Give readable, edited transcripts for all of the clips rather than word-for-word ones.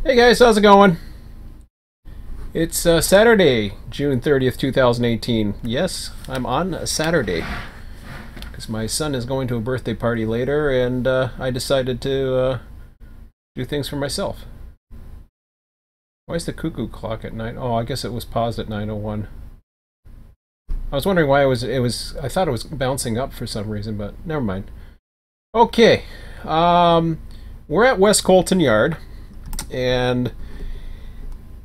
Hey guys, how's it going? It's Saturday, June 30th, 2018. Yes, I'm on a Saturday because my son is going to a birthday party later and I decided to do things for myself. Why is the cuckoo clock at 9? Oh, I guess it was paused at 9:01. I was wondering why I thought it was bouncing up for some reason, but never mind. Okay. We're at West Colton Yard, and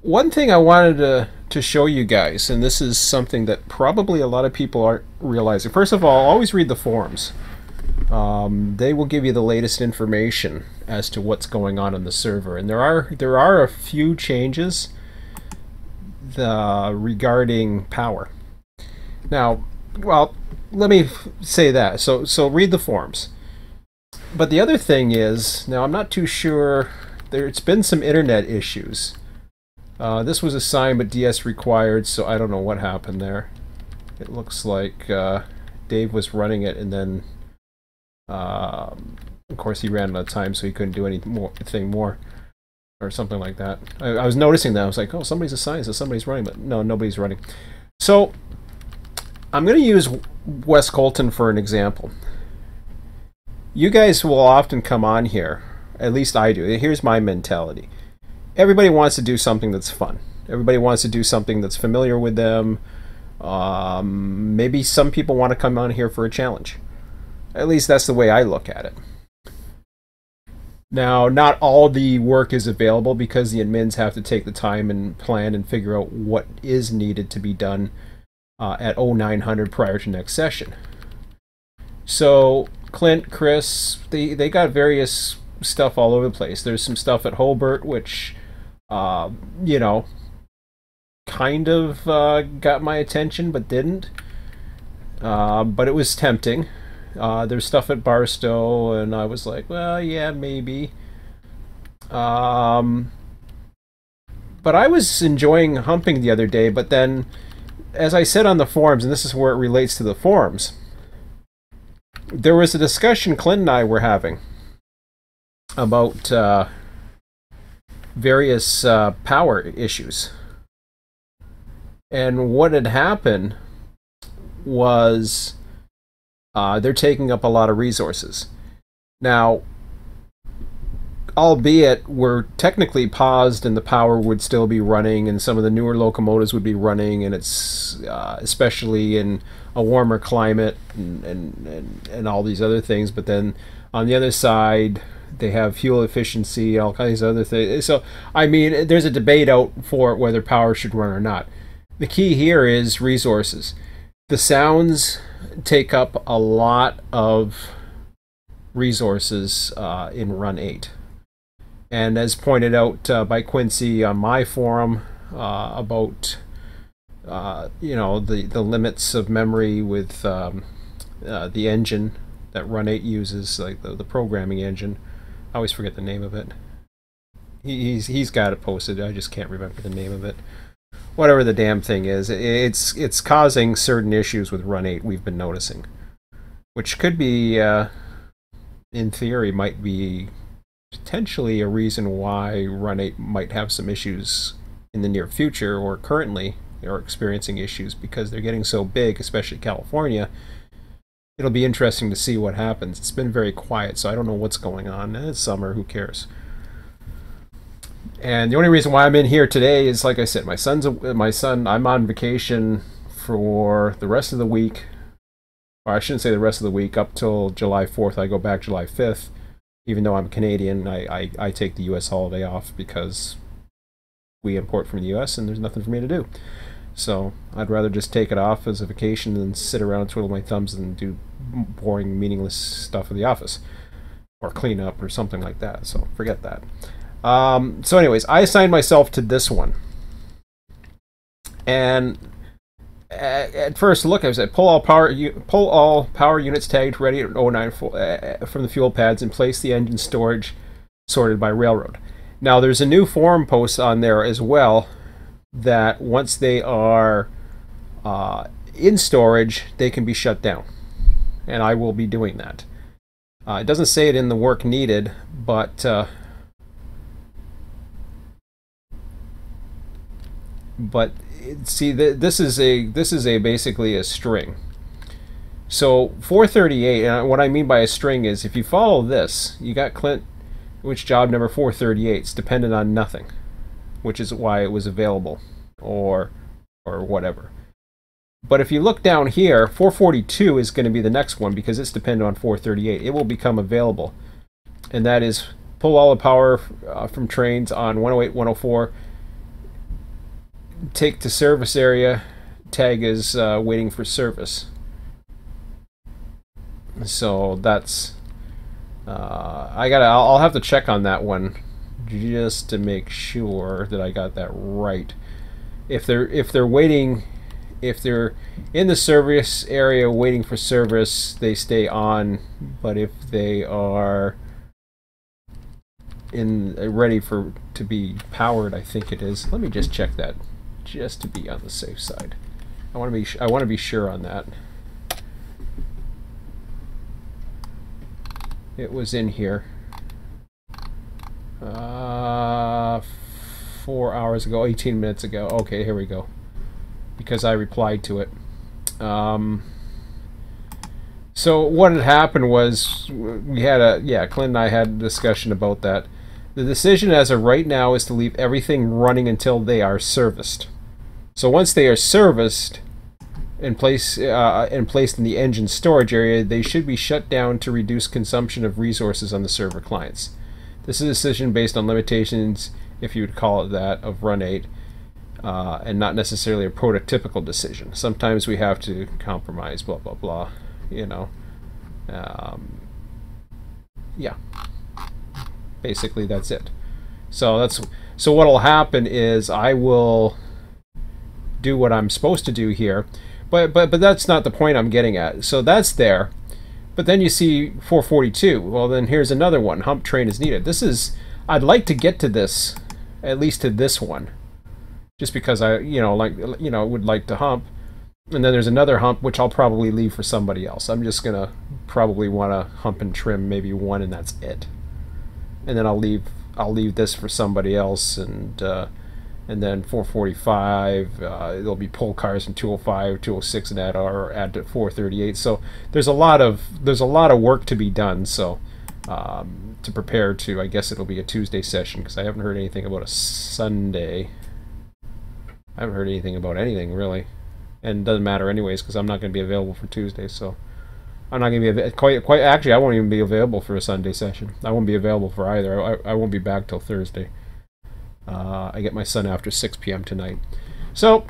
one thing I wanted to show you guys, and this is something that probably a lot of people aren't realizing. First of all, always read the forums. They will give you the latest information as to what's going on the server, and there are a few changes regarding power. Now, well, let me say that. So read the forums. But the other thing is, now I'm not too sure. There's been some internet issues. This was assigned but DS required, so I don't know what happened there. It looks like Dave was running it, and then of course he ran out of time, so he couldn't do anything more or something like that. I was noticing that. I was like, oh, somebody's assigned, so somebody's running, but no, nobody's running. So I'm going to use West Colton for an example. You guys will often come on here, at least I do. Here's my mentality. Everybody wants to do something that's fun. Everybody wants to do something that's familiar with them. Maybe some people want to come on here for a challenge. At least that's the way I look at it. Now, not all the work is available because the admins have to take the time and plan and figure out what is needed to be done at 0900 prior to next session. So Clint, Chris, they got various stuff all over the place. There's some stuff at Hobart which you know, kind of got my attention but didn't. But it was tempting. There's stuff at Barstow, and I was like, well, yeah, maybe. But I was enjoying humping the other day, but then, as I said on the forums, and this is where it relates to the forums, there was a discussion Clint and I were having about various power issues. And what had happened was they're taking up a lot of resources. Now, albeit we're technically paused and the power would still be running and some of the newer locomotives would be running, and it's especially in a warmer climate and all these other things, but then on the other side they have fuel efficiency, all kinds of other things. So, I mean, there's a debate out for whether power should run or not. The key here is resources. The sounds take up a lot of resources in Run 8. And as pointed out by Quincy on my forum about you know, the limits of memory with the engine that Run 8 uses, like the programming engine. I always forget the name of it. He's got it posted. I just can't remember the name of it. Whatever the damn thing is, it's causing certain issues with Run 8 we've been noticing, which could be, in theory, might be potentially a reason why Run 8 might have some issues in the near future, or currently are experiencing issues because they're getting so big, especially California. It'll be interesting to see what happens. It's been very quiet, so I don't know what's going on. It's summer, who cares? And the only reason why I'm in here today is, like I said, my son, I'm on vacation for the rest of the week. Or I shouldn't say the rest of the week, up till July 4th. I go back July 5th. Even though I'm Canadian, I take the US holiday off because we import from the US and there's nothing for me to do. So I'd rather just take it off as a vacation than sit around and twiddle my thumbs and do boring, meaningless stuff in the office. Or clean up or something like that. So forget that. So anyways, I assigned myself to this one. And at first look, I said, pull all power units tagged ready at 09 from the fuel pads and place the engine storage sorted by railroad. Now there's a new forum post on there as well that once they are in storage, they can be shut down. And I will be doing that. It doesn't say it in the work needed, but But see, this is a basically a string. So 438, and what I mean by a string is if you follow this, you got Clint, which job number 438 is dependent on nothing, which is why it was available, or whatever. But if you look down here, 442 is going to be the next one because it's dependent on 438. It will become available, and that is pull all the power from trains on 108, 104, take to service area, tag is waiting for service. So that's I'll have to check on that one just to make sure that I got that right. If they're waiting, if they're in the service area waiting for service, they stay on. But if they are ready to be powered, I think it is. Let me just check that, just to be on the safe side. I want to be sure on that. It was in here 4 hours ago, 18 minutes ago. Okay, here we go. Because I replied to it. So what had happened was we had Clint and I had a discussion about that. The decision as of right now is to leave everything running until they are serviced. So once they are serviced and placed in the engine storage area, they should be shut down to reduce consumption of resources on the server clients. This is a decision based on limitations, if you would call it that, of Run 8, and not necessarily a prototypical decision. Sometimes we have to compromise, blah, blah, blah, you know. Yeah. Basically, that's it. So what'll happen is I will do what I'm supposed to do here. But that's not the point I'm getting at. So that's there. But then you see 442. Well, then here's another one. Hump train is needed. I'd like to get to this, at least to this one, just because I, would like to hump. And then there's another hump which I'll probably leave for somebody else. I'm just gonna probably want to hump and trim maybe one, and that's it. And then I'll leave this for somebody else, and then 445, there'll be pull cars from 205, 206, and add to 438. So there's a lot of work to be done. So to prepare to, I guess it'll be a Tuesday session, because I haven't heard anything about a Sunday. I haven't heard anything about anything really, and it doesn't matter anyways because I'm not going to be available for Tuesday. So I'm not going to be quite. Actually, I won't even be available for a Sunday session. I won't be available for either. I won't be back till Thursday. I get my son after 6 p.m. tonight. So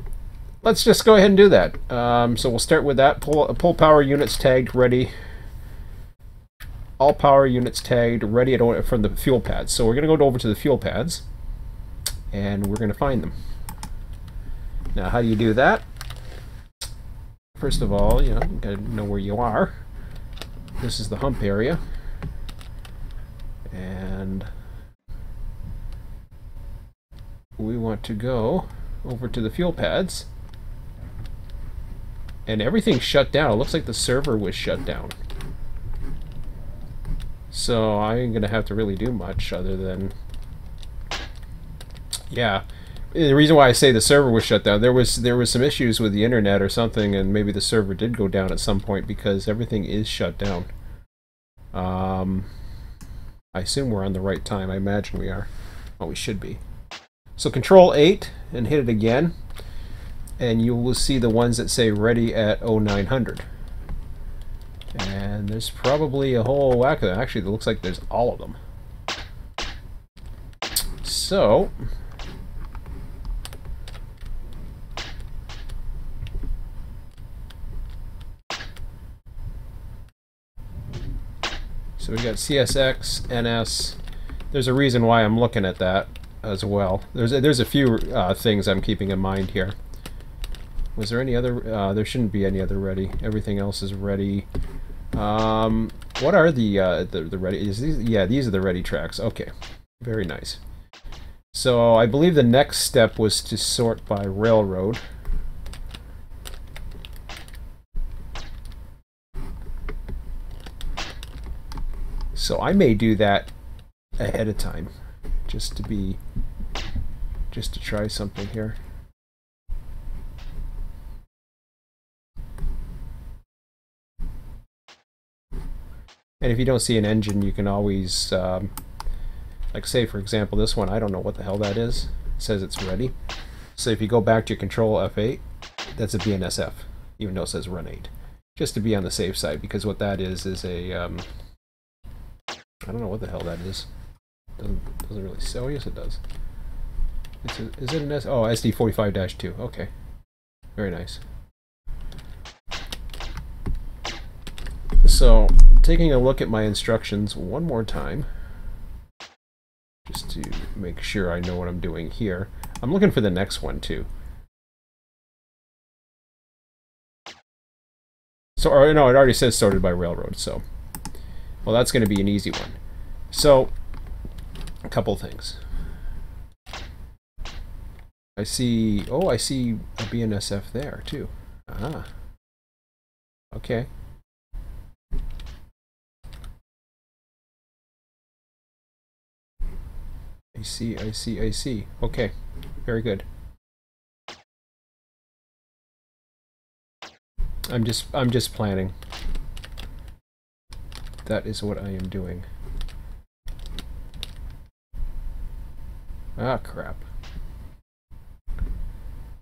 let's just go ahead and do that. So we'll start with that. Pull power units tagged ready. All power units tagged ready from the fuel pads. So we're going to go over to the fuel pads, and we're going to find them. Now, how do you do that? First of all, you got to know where you are. This is the hump area, and we want to go over to the fuel pads, and everything's shut down. It looks like the server was shut down. So I ain't gonna have to really do much other than, yeah. The reason why I say the server was shut down, there was some issues with the internet or something, and maybe the server did go down at some point because everything is shut down. I assume we're on the right time. I imagine we are. Well, we should be. So Control 8 and hit it again, and you will see the ones that say ready at 0900. And there's probably a whole whack of them. Actually, it looks like there's all of them. So we got CSX, NS. There's a reason why I'm looking at that as well. There's a few things I'm keeping in mind here. Was there any other? There shouldn't be any other ready. Everything else is ready. What are the ready? These are the ready tracks. Okay, very nice. So I believe the next step was to sort by railroad. So I may do that ahead of time, just to try something here. And if you don't see an engine, you can always, like say for example this one, I don't know what the hell that is. It says it's ready. So if you go back to your control F8, that's a BNSF, even though it says run 8. Just to be on the safe side, because what that is a, I don't know what the hell that is. Doesn't really say. Oh, yes it does. Is it an S? Oh, SD45-2. Okay. Very nice. So, taking a look at my instructions one more time, just to make sure I know what I'm doing here. I'm looking for the next one too. So, or no, it already says sorted by railroad, so. Well, that's going to be an easy one. So, a couple things. I see a BNSF there too. Ah. Okay. I see. Okay. Very good. I'm just planning. That is what I am doing. Ah, crap.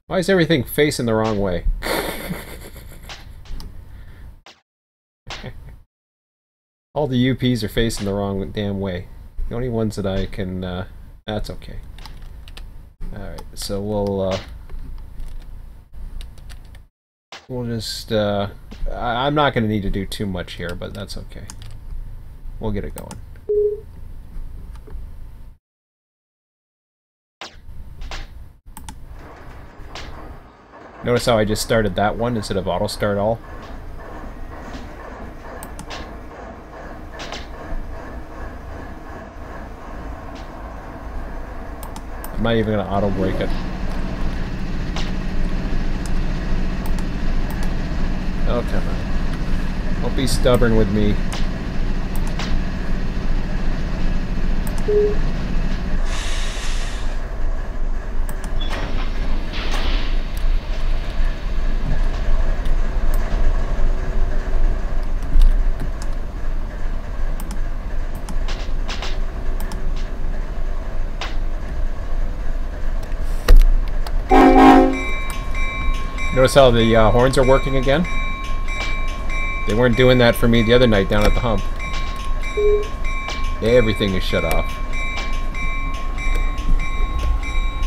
Why is everything facing the wrong way? All the UPs are facing the wrong damn way. The only ones that I can, that's okay. Alright, so we'll just, I'm not going to need to do too much here, but that's okay. We'll get it going. Notice how I just started that one instead of auto start all? I'm not even going to auto brake it. Oh, come on. Don't be stubborn with me. Notice how the horns are working again? They weren't doing that for me the other night down at the hump. Everything is shut off.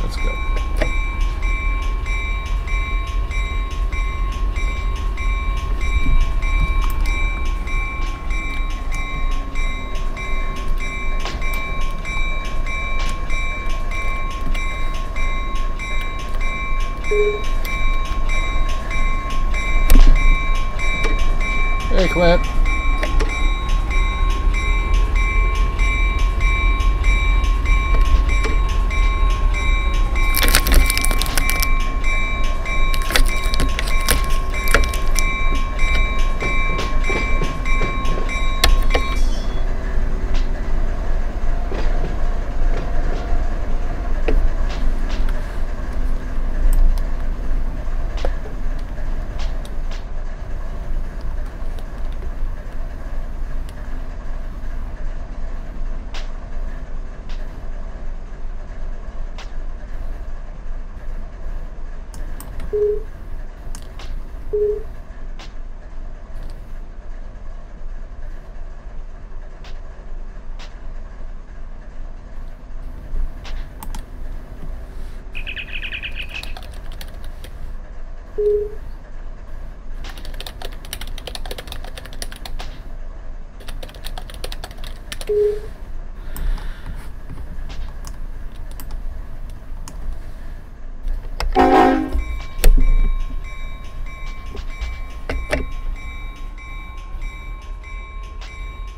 Let's go. Hey, Clint.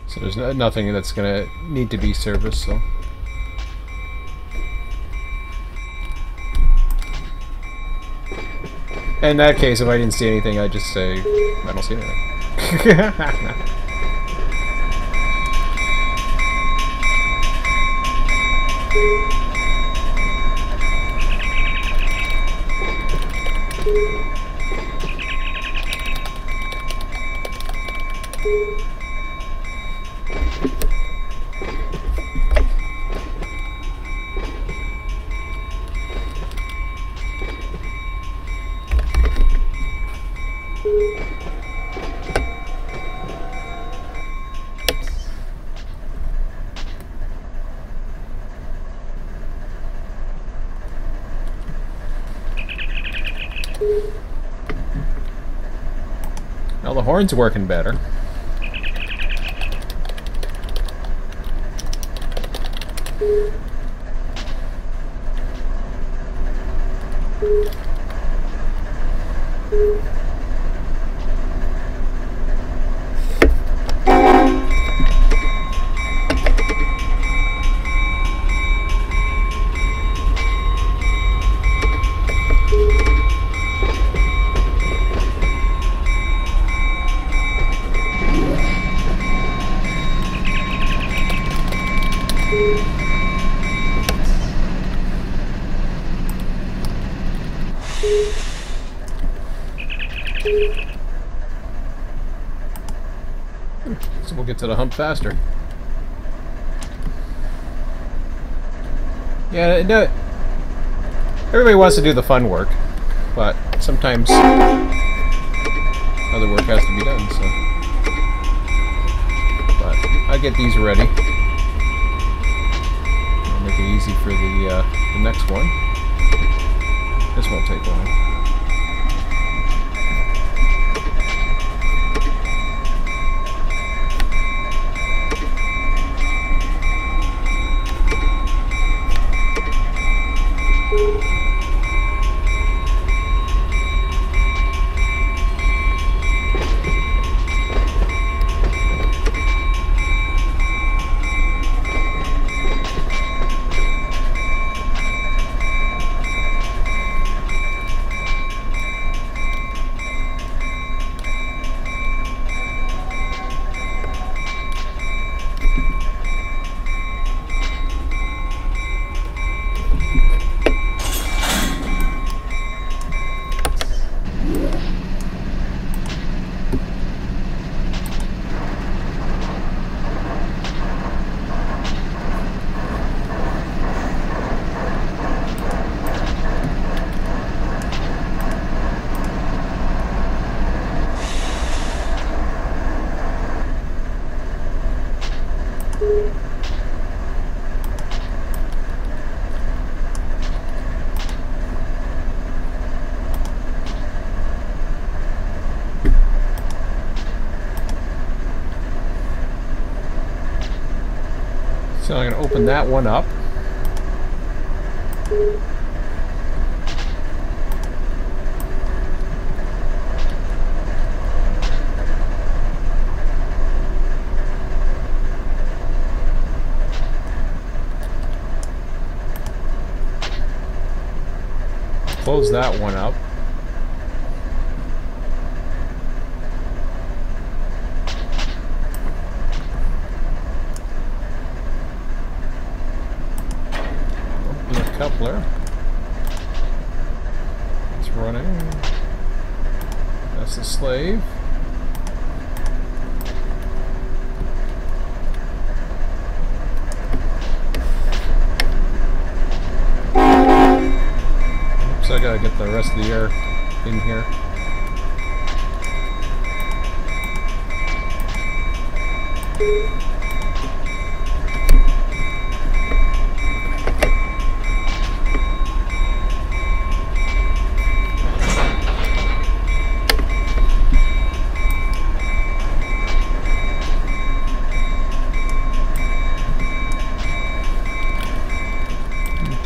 So there's nothing that's gonna need to be serviced, so. In that case, if I didn't see anything, I'd just say, I don't see anything. horn's working better. So we'll get to the hump faster. Yeah, no, everybody wants to do the fun work, but sometimes other work has to be done, so. But I'll get these ready. I'll make it easy for the next one. This won't take long. So I'm going to open that one up. Close that one up. Coupler. It's running. That's the slave. Oops, I gotta get the rest of the air in here.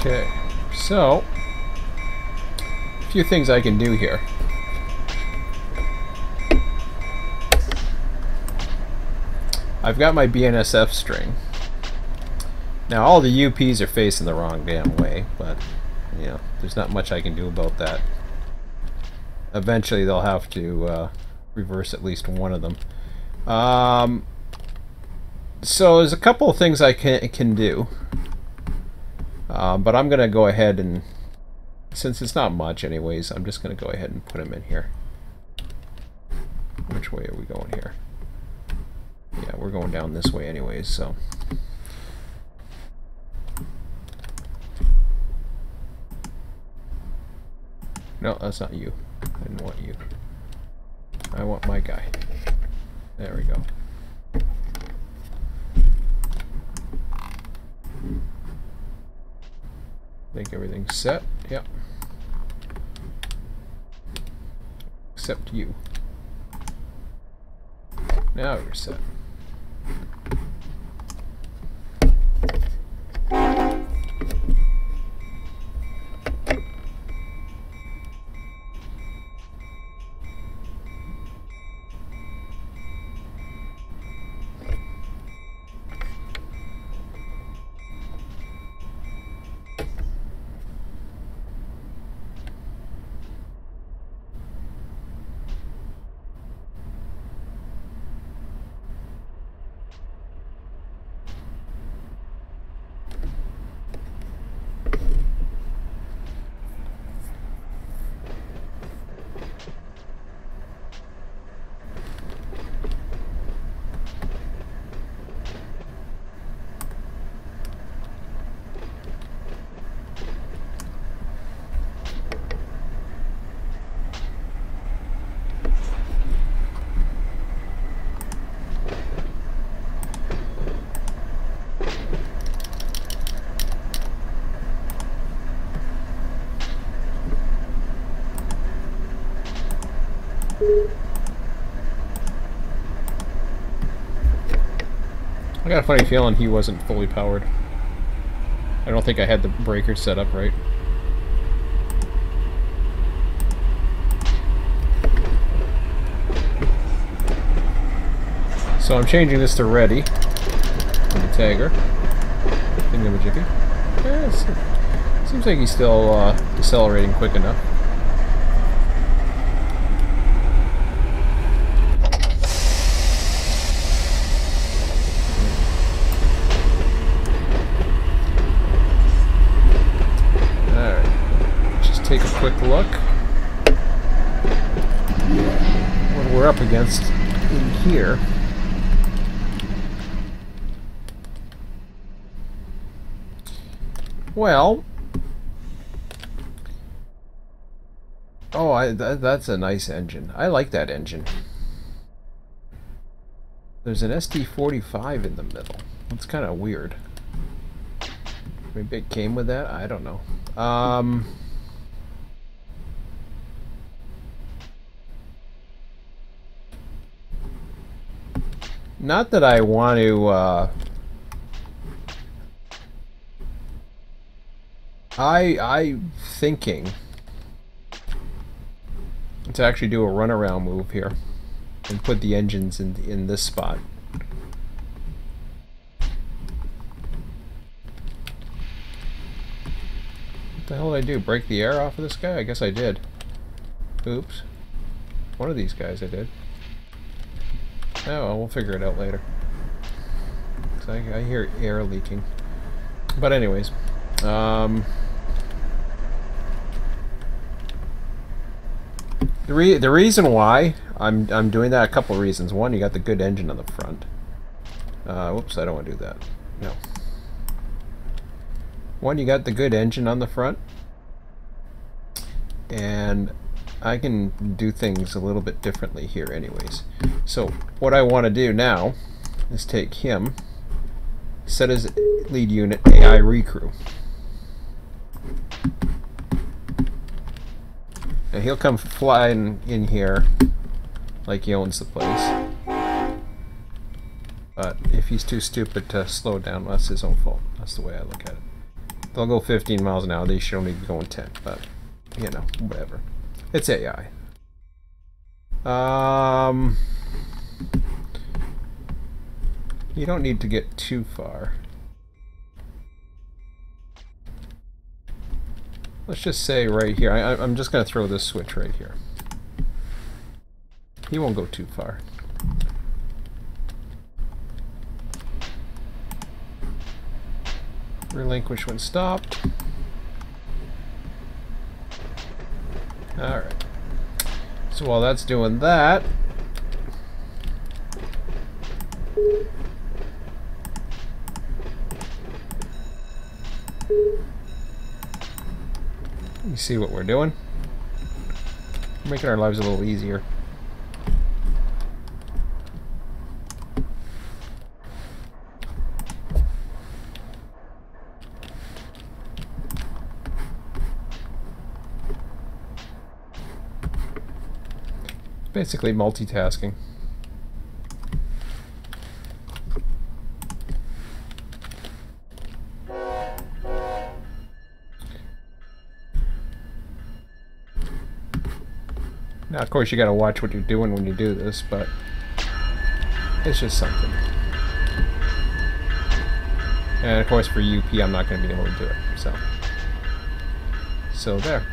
Okay, so a few things I can do here. I've got my BNSF string. Now all the UPs are facing the wrong damn way, but you know, there's not much I can do about that. Eventually they'll have to reverse at least one of them. So there's a couple of things I can do. But I'm going to go ahead and, since it's not much anyways, I'm just going to go ahead and put them in here. Which way are we going here? Yeah, we're going down this way anyways, so. No, that's not you. I didn't want you. I want my guy. There we go. Make everything set. Yep. Except you. Now you're set. I got a funny feeling he wasn't fully powered. I don't think I had the breaker set up right. So I'm changing this to ready. On the tagger. Thingamajiggy. Yeah, seems like he's still decelerating quick enough. Take a quick look what we're up against in here. Well, oh, that's a nice engine. I like that engine. There's an ST45 in the middle. That's kind of weird. Maybe it came with that? I don't know. Not that I want to, I'm thinking to actually do a runaround move here and put the engines in this spot. What the hell did I do? Break the air off of this guy? I guess I did. Oops. One of these guys I did. Oh, well, we'll figure it out later. So I hear air leaking. But anyways, the reason why I'm doing that, a couple of reasons. One, you got the good engine on the front. Whoops, I don't want to do that. No. One, you got the good engine on the front, and I can do things a little bit differently here anyways. So what I want to do now is take him, set his lead unit AI recrew. Now he'll come flying in here like he owns the place. But if he's too stupid to slow down, that's his own fault. That's the way I look at it. They'll go 15 miles an hour, they should only be going 10, but you know, whatever. It's AI. You don't need to get too far. Let's just say right here. I'm just going to throw this switch right here. He won't go too far. Relinquish when stopped. Alright. So while that's doing that, you see what we're doing? We're making our lives a little easier. Basically multitasking. Now, of course, you got to watch what you're doing when you do this, but it's just something. And of course, for UP, I'm not going to be able to do it. So there.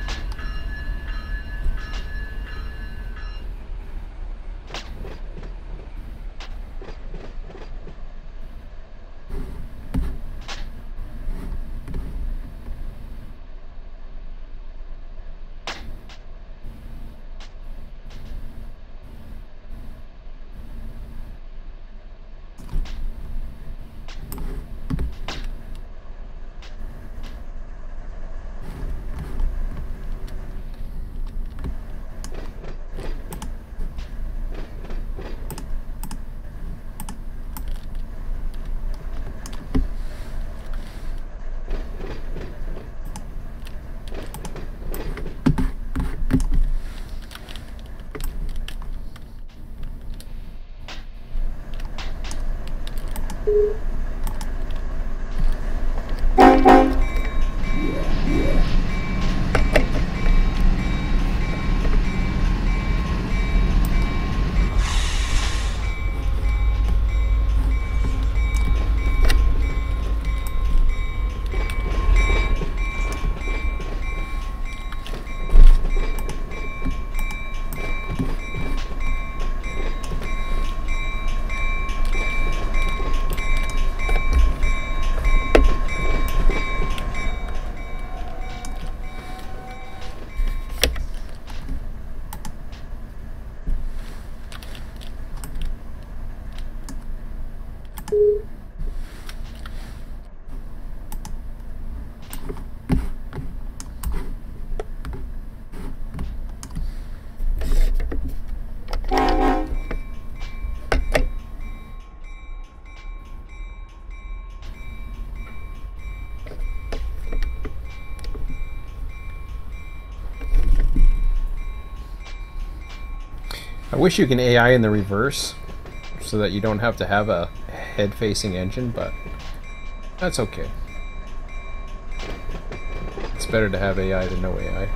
I wish you can AI in the reverse so that you don't have to have a head-facing engine, but that's okay. It's better to have AI than no AI.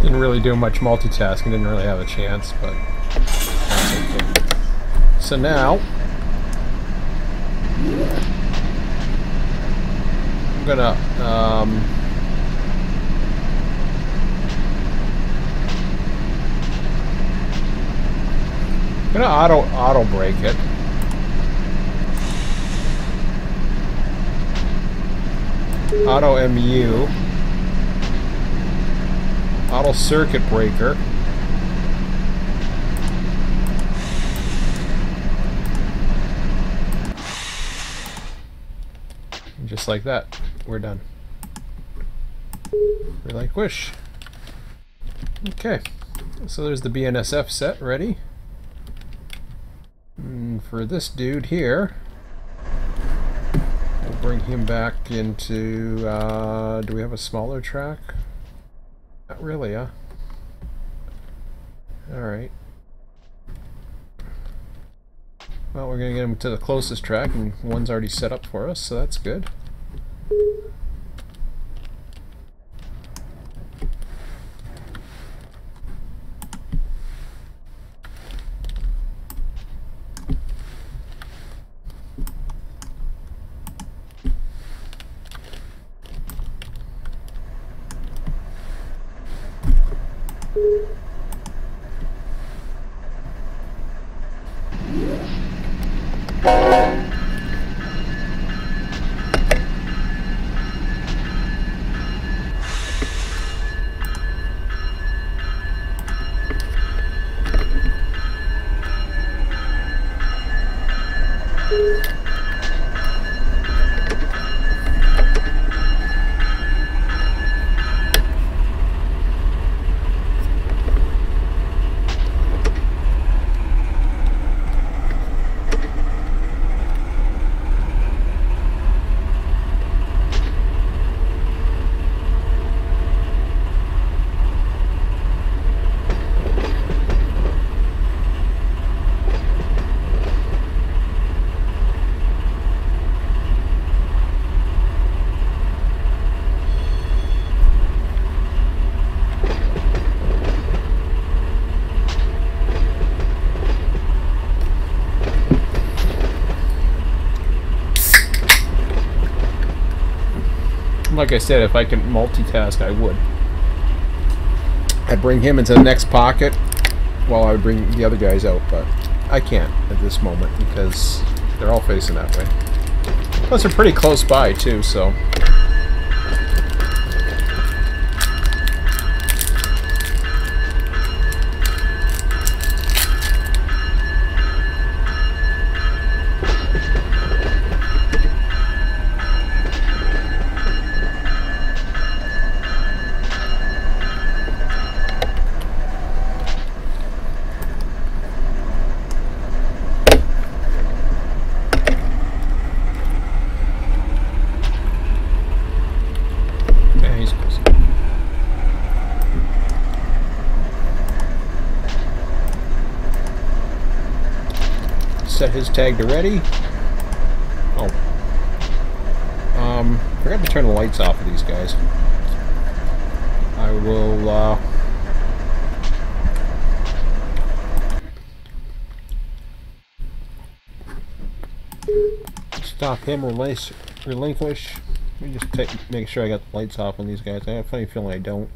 Didn't really do much multitasking, didn't really have a chance, but that's okay. So now, I'm gonna auto brake it. Auto MU. Auto circuit breaker. And just like that, we're done. Relinquish. Okay, so there's the BNSF set ready. And for this dude here, we'll bring him back into, do we have a smaller track? Not really, huh? Alright. Well, we're gonna get him to the closest track, and one's already set up for us, so that's good. Like I said, if I can multitask, I would. I'd bring him into the next pocket while I would bring the other guys out, but I can't at this moment because they're all facing that way. Plus, they're pretty close by, too, so... Set his tag to ready. Oh. Forgot to turn the lights off of these guys. I will, stop him or relinquish. Let me just make sure I got the lights off on these guys. I have a funny feeling I don't.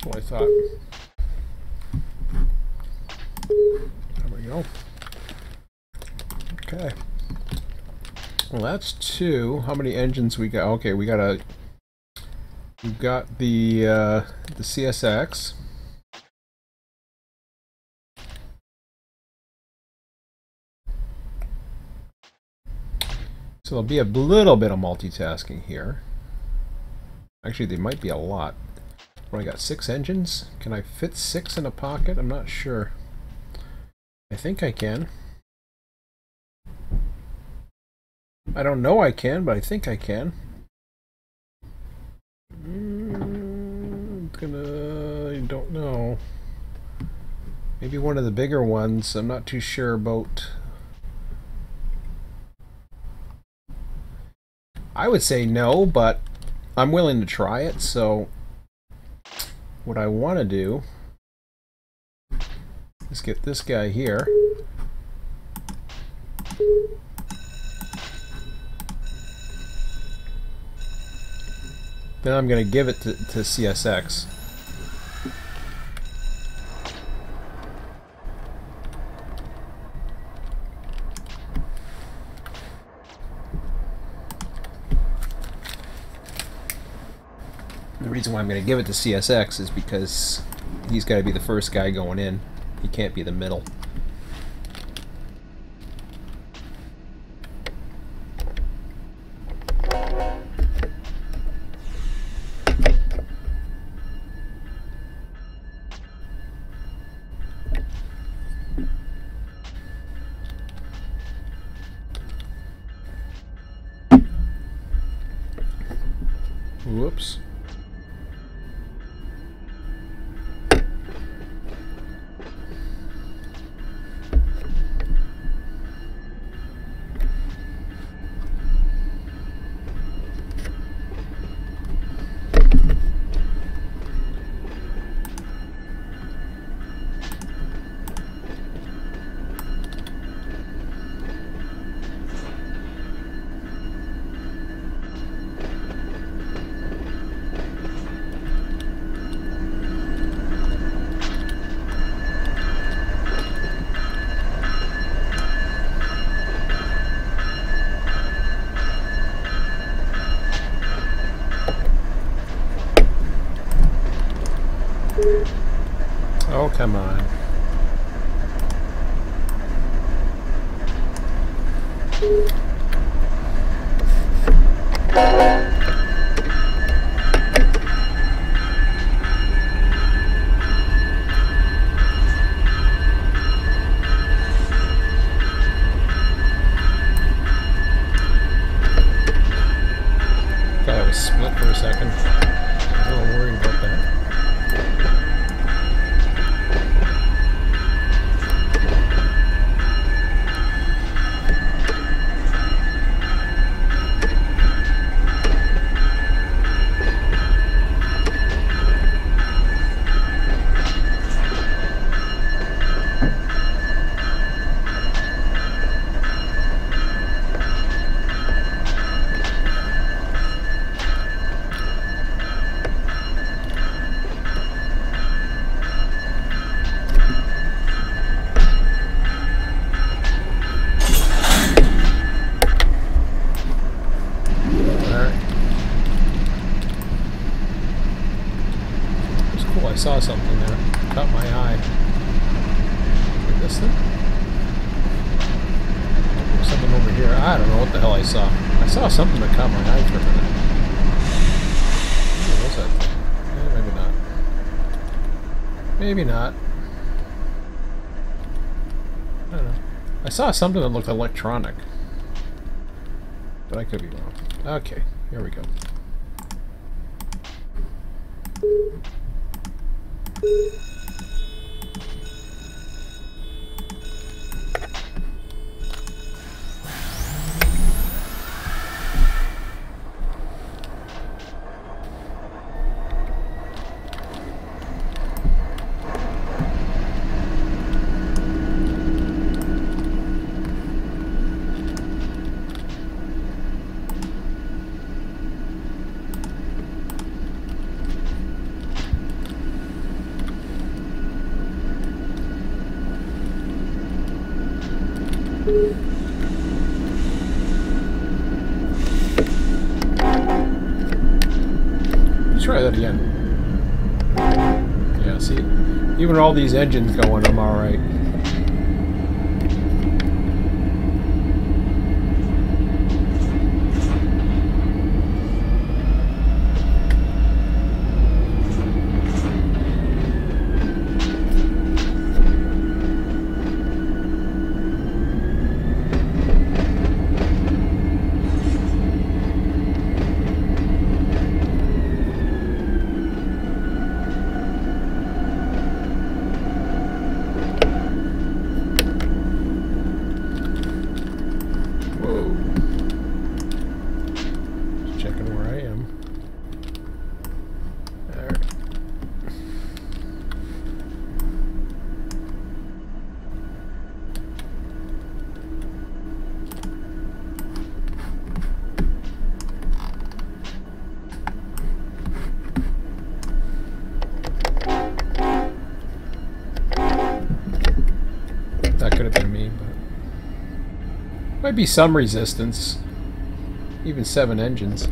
I thought. There we go. Okay. Well, that's two. How many engines we got? Okay, we've got the CSX. So there'll be a little bit of multitasking here. Actually, there might be a lot. I got 6 engines. Can I fit 6 in a pocket? I'm not sure. I think I can. I don't know I can, but I think I can. I don't know. Maybe one of the bigger ones. I'm not too sure about. I would say no, but I'm willing to try it, so what I want to do is get this guy here. Then I'm going to give it to CSX. The reason why I'm going to give it to CSX is because he's got to be the first guy going in. He can't be the middle. Whoops. Oh, come on. Thought I was split for a second. I was a little worried about that. I saw something there. Caught my eye. Like this thing? There's something over here. I don't know what the hell I saw. I saw something that caught my eye for a minute. What was that thing? Maybe not. Maybe not. I don't know. I saw something that looked electronic. But I could be wrong. Okay, here we go. Try that again. Yeah, see, even with all these engines going, I'm alright. Might be some resistance. Even 7 engines.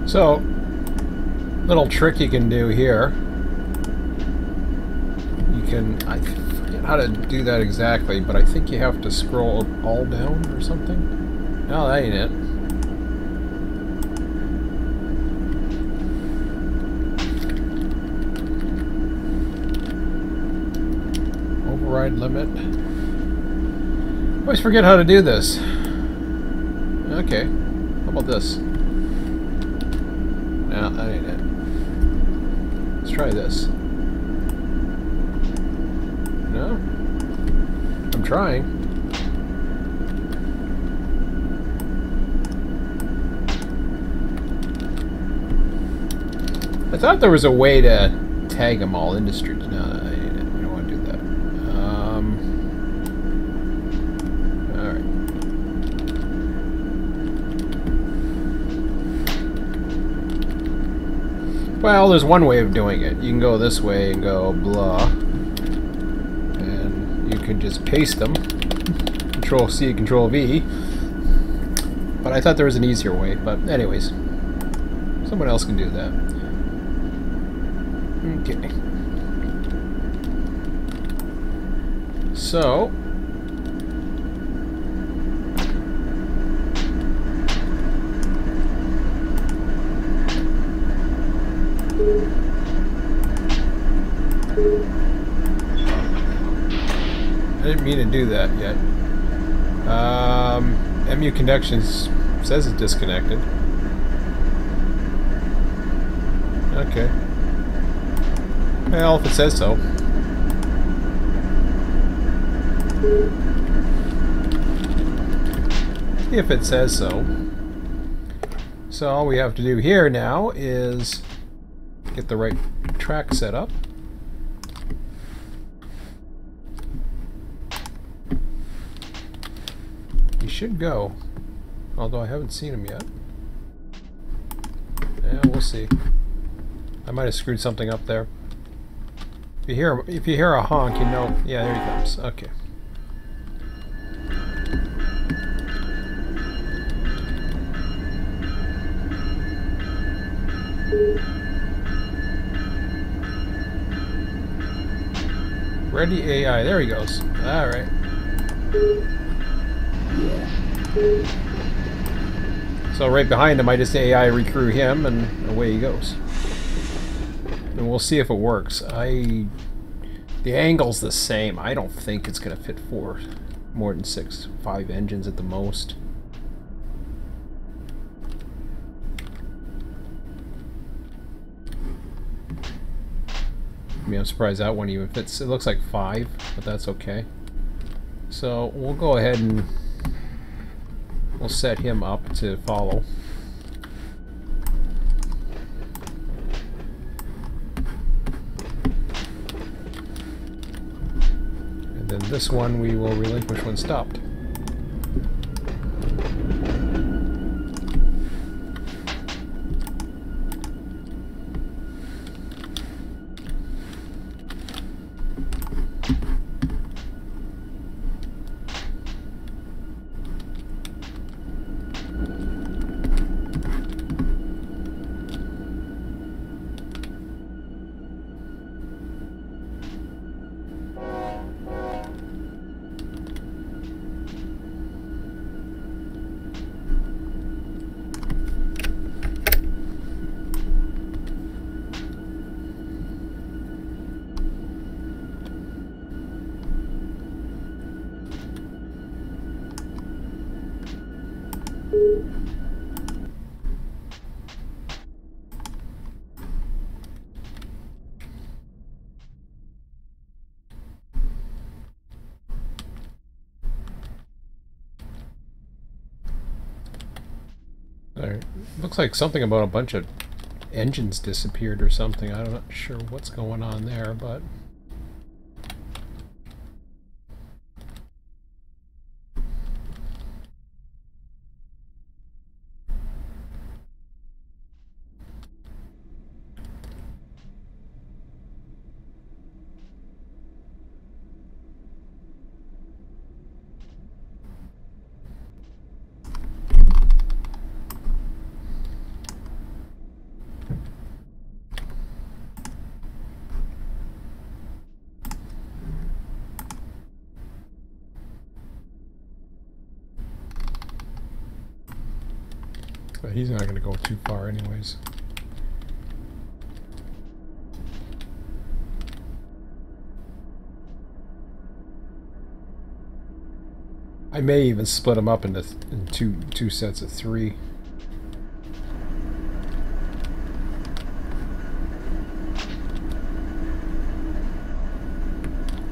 So, little trick you can do here. You can, I forget how to do that exactly, but I think you have to scroll all down or something. No, that ain't it. override limit. I always forget how to do this. Okay. How about this? No, that ain't it. Let's try this. No? I'm trying. I thought there was a way to tag them all industry. No, we don't want to do that. Alright. Well, there's one way of doing it. You can go this way and go blah. And you can just paste them. Control C, Control V. But I thought there was an easier way. But anyways, someone else can do that. Okay. So I didn't mean to do that yet. MU connections says it's disconnected. Okay. Well, if it says so. If it says so. So all we have to do here now is get the right track set up. He should go. Although I haven't seen him yet. Yeah, we'll see. I might have screwed something up there. If you hear a honk, you know. Yeah, there he comes. Okay. Ready AI. There he goes. All right. So right behind him, I just AI recrew him, and away he goes. And we'll see if it works. The angle's the same. I don't think it's going to fit for more than 5 engines at the most. I mean, I'm surprised that one even fits. It looks like 5, but that's okay. So we'll go ahead and we'll set him up to follow. And then this one we will relinquish when stopped. There. Looks like something about a bunch of engines disappeared or something. I'm not sure what's going on there, but... But he's not going to go too far anyways. I may even split them up into two sets of 3.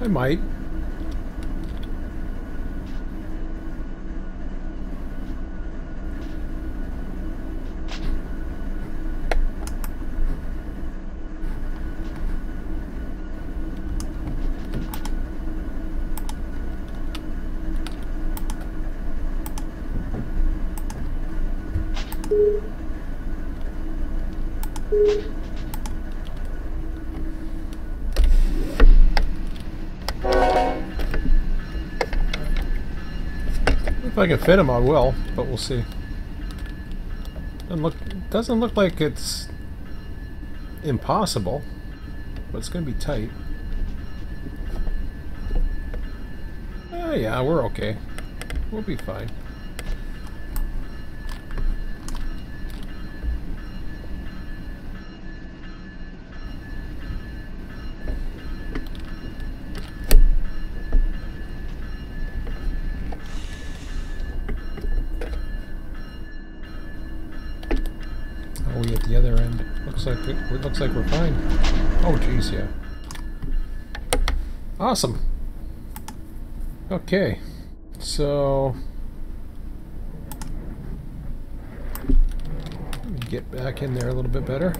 I might. If I can fit them, I will, but we'll see. Doesn't look like it's impossible, but it's going to be tight. Oh yeah, we're okay. We'll be fine. We at the other end. Looks like we're fine. Oh geez, yeah. Awesome. Okay, so get back in there a little bit better.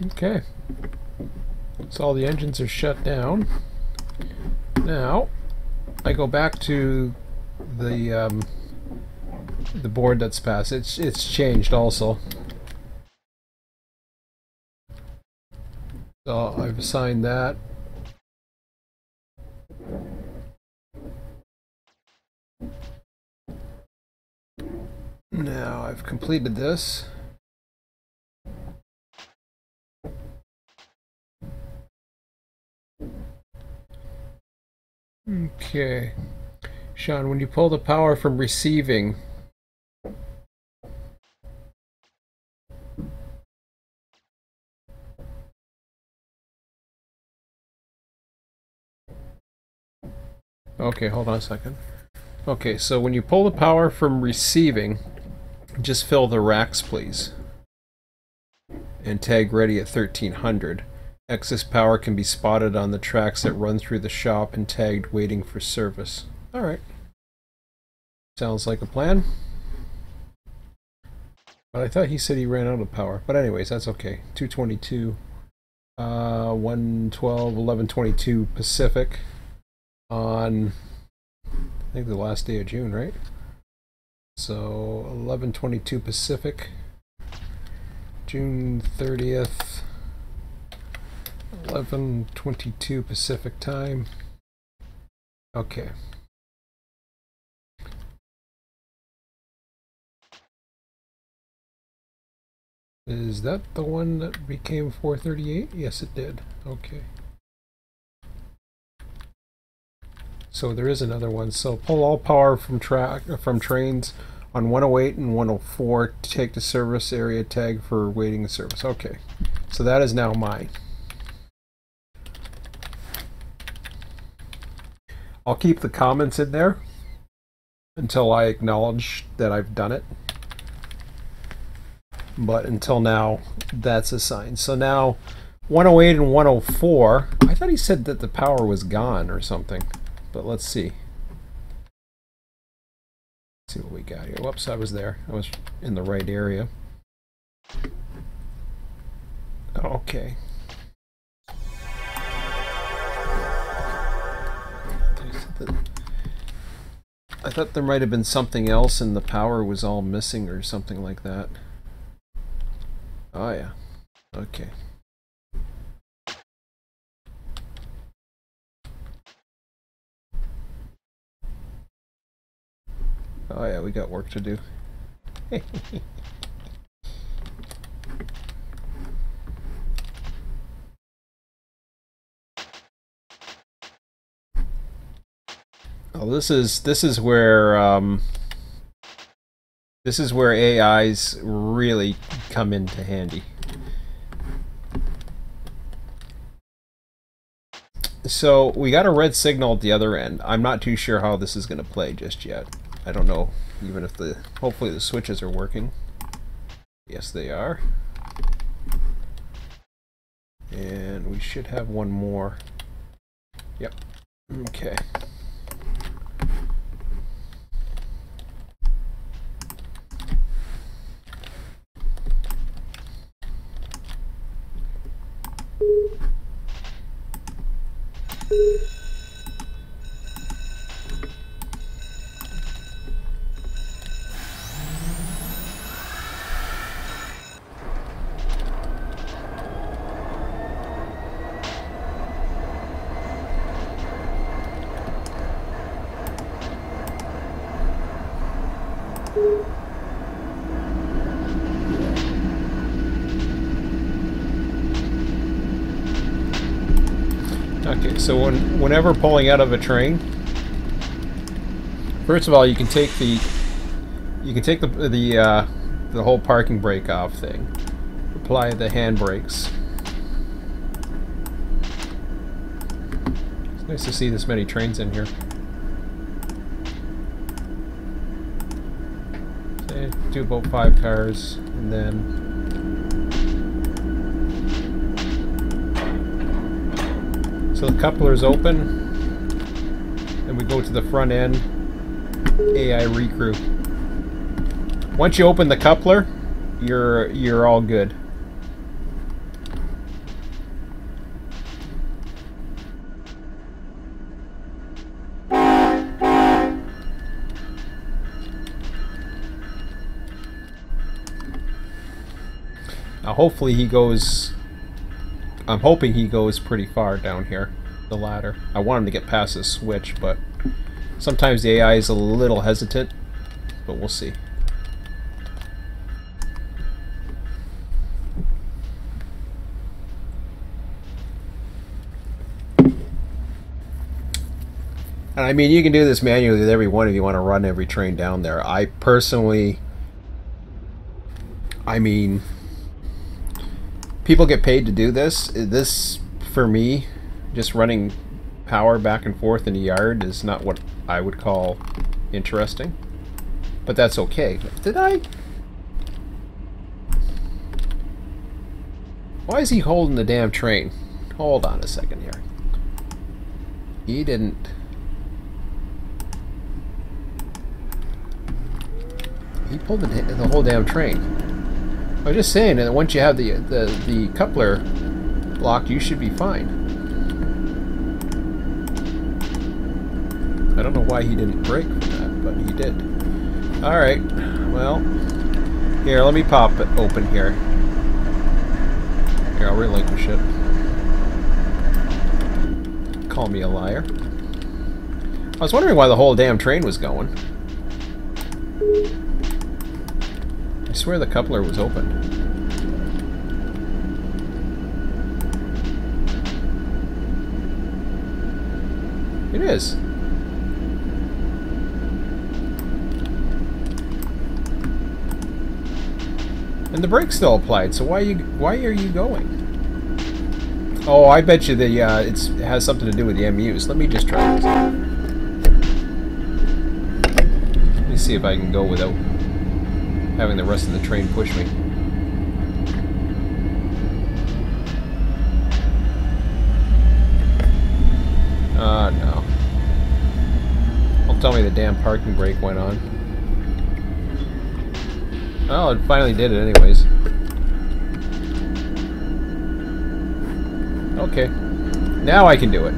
Okay, so all the engines are shut down. Now, I go back to the board that's passed. It's changed also. So I've assigned that. Now I've completed this. Okay, Sean, when you pull the power from receiving, okay, hold on a second. Okay, so when you pull the power from receiving, just fill the racks, please, and tag ready at 1300. Excess power can be spotted on the tracks that run through the shop and tagged waiting for service. Alright. Sounds like a plan. But I thought he said he ran out of power. But anyways, that's okay. 222, 112, 1122 Pacific on, I think, the last day of June, right? So 1122 Pacific, June 30th. 11:22 Pacific time. Okay. Is that the one that became 438? Yes, it did. Okay. So there is another one. So pull all power from trains on 108 and 104 to take the service area tag for waiting service. Okay. So that is now mine. I'll keep the comments in there until I acknowledge that I've done it. But until now, that's assigned. So now, 108 and 104, I thought he said that the power was gone or something. But let's see. Let's see what we got here. Whoops, I was there. I was in the right area. Okay. I thought there might have been something else and the power was all missing or something like that. Oh yeah. Okay. Oh yeah, we got work to do. Well, this is where AIs really come into handy. So we got a red signal at the other end. I'm not too sure how this is going to play just yet. I don't know even if hopefully the switches are working. Yes, they are. And we should have one more. Yep. Okay. Okay, so whenever pulling out of a train, first of all, you can take the whole parking brake off thing. Apply the hand brakes. It's nice to see this many trains in here. Okay, do about 5 cars, and then so the coupler's open, and we go to the front end, AI recrew. Once you open the coupler, you're all good. Now hopefully he goes, I'm hoping he goes pretty far down here, the ladder. I want him to get past this switch, but sometimes the AI is a little hesitant, but we'll see. And I mean, you can do this manually with every one if you want to run every train down there. I personally, I mean, people get paid to do this. This, for me, just running power back and forth in a yard is not what I would call interesting. But that's okay. Did I? Why is he holding the damn train? Hold on a second here. He didn't. He pulled the whole damn train. I was just saying that once you have the coupler locked, you should be fine. I don't know why he didn't brake for that, but he did. Alright, well, here, let me pop it open here. Here, I'll relinquish it. Call me a liar. I was wondering why the whole damn train was going. I swear the coupler was open. It is. And the brake's still applied, so why are you going? Oh, I bet you the it has something to do with the MUs. Let me just try this. Let me see if I can go without having the rest of the train push me. No. Don't tell me the damn parking brake went on. Oh, it finally did it anyways. Okay. Now I can do it.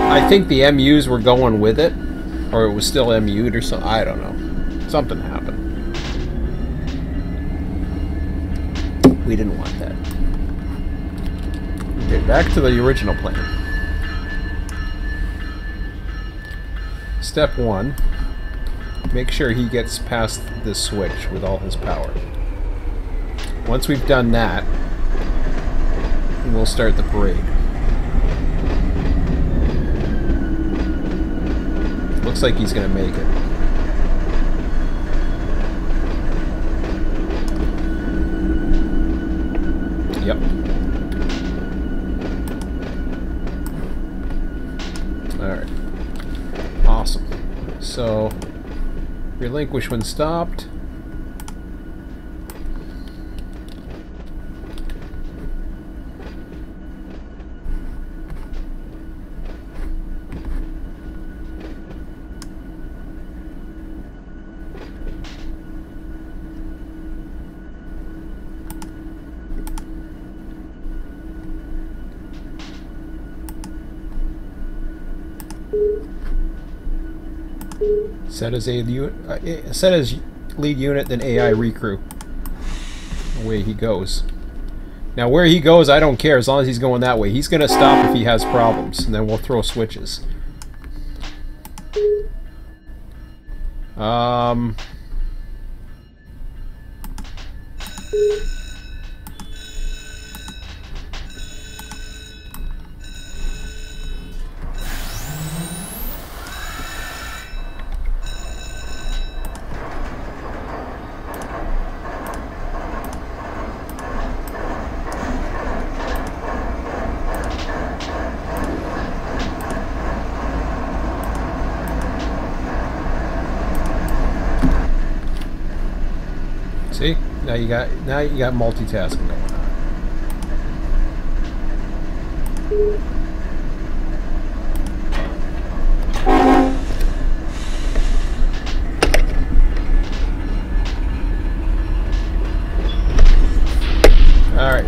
I think the MUs were going with it, or it was still MU'd or something. I don't know. Something happened. We didn't want that. Okay, back to the original plan. Step 1. make sure he gets past this switch with all his power. Once we've done that, we'll start the parade. Looks like he's gonna make it. Yep. Alright. Awesome. So, relinquish when stopped. Set as set as lead unit, then AI recrew. Away he goes. Now where he goes, I don't care as long as he's going that way. He's gonna stop if he has problems, and then we'll throw switches. See? Now you got multitasking going on. All right.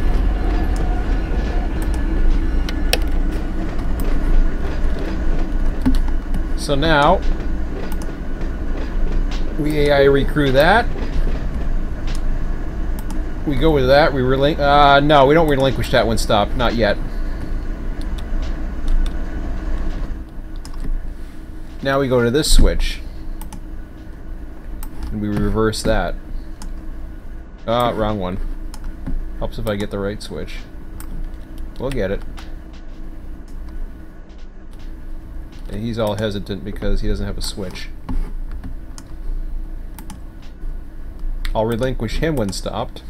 So now we AI recrew that. We go with that. We no, we don't relinquish that when stopped. Not yet. Now we go to this switch. And we reverse that. Ah, wrong one. Helps if I get the right switch. We'll get it. And he's all hesitant because he doesn't have a switch. I'll relinquish him when stopped.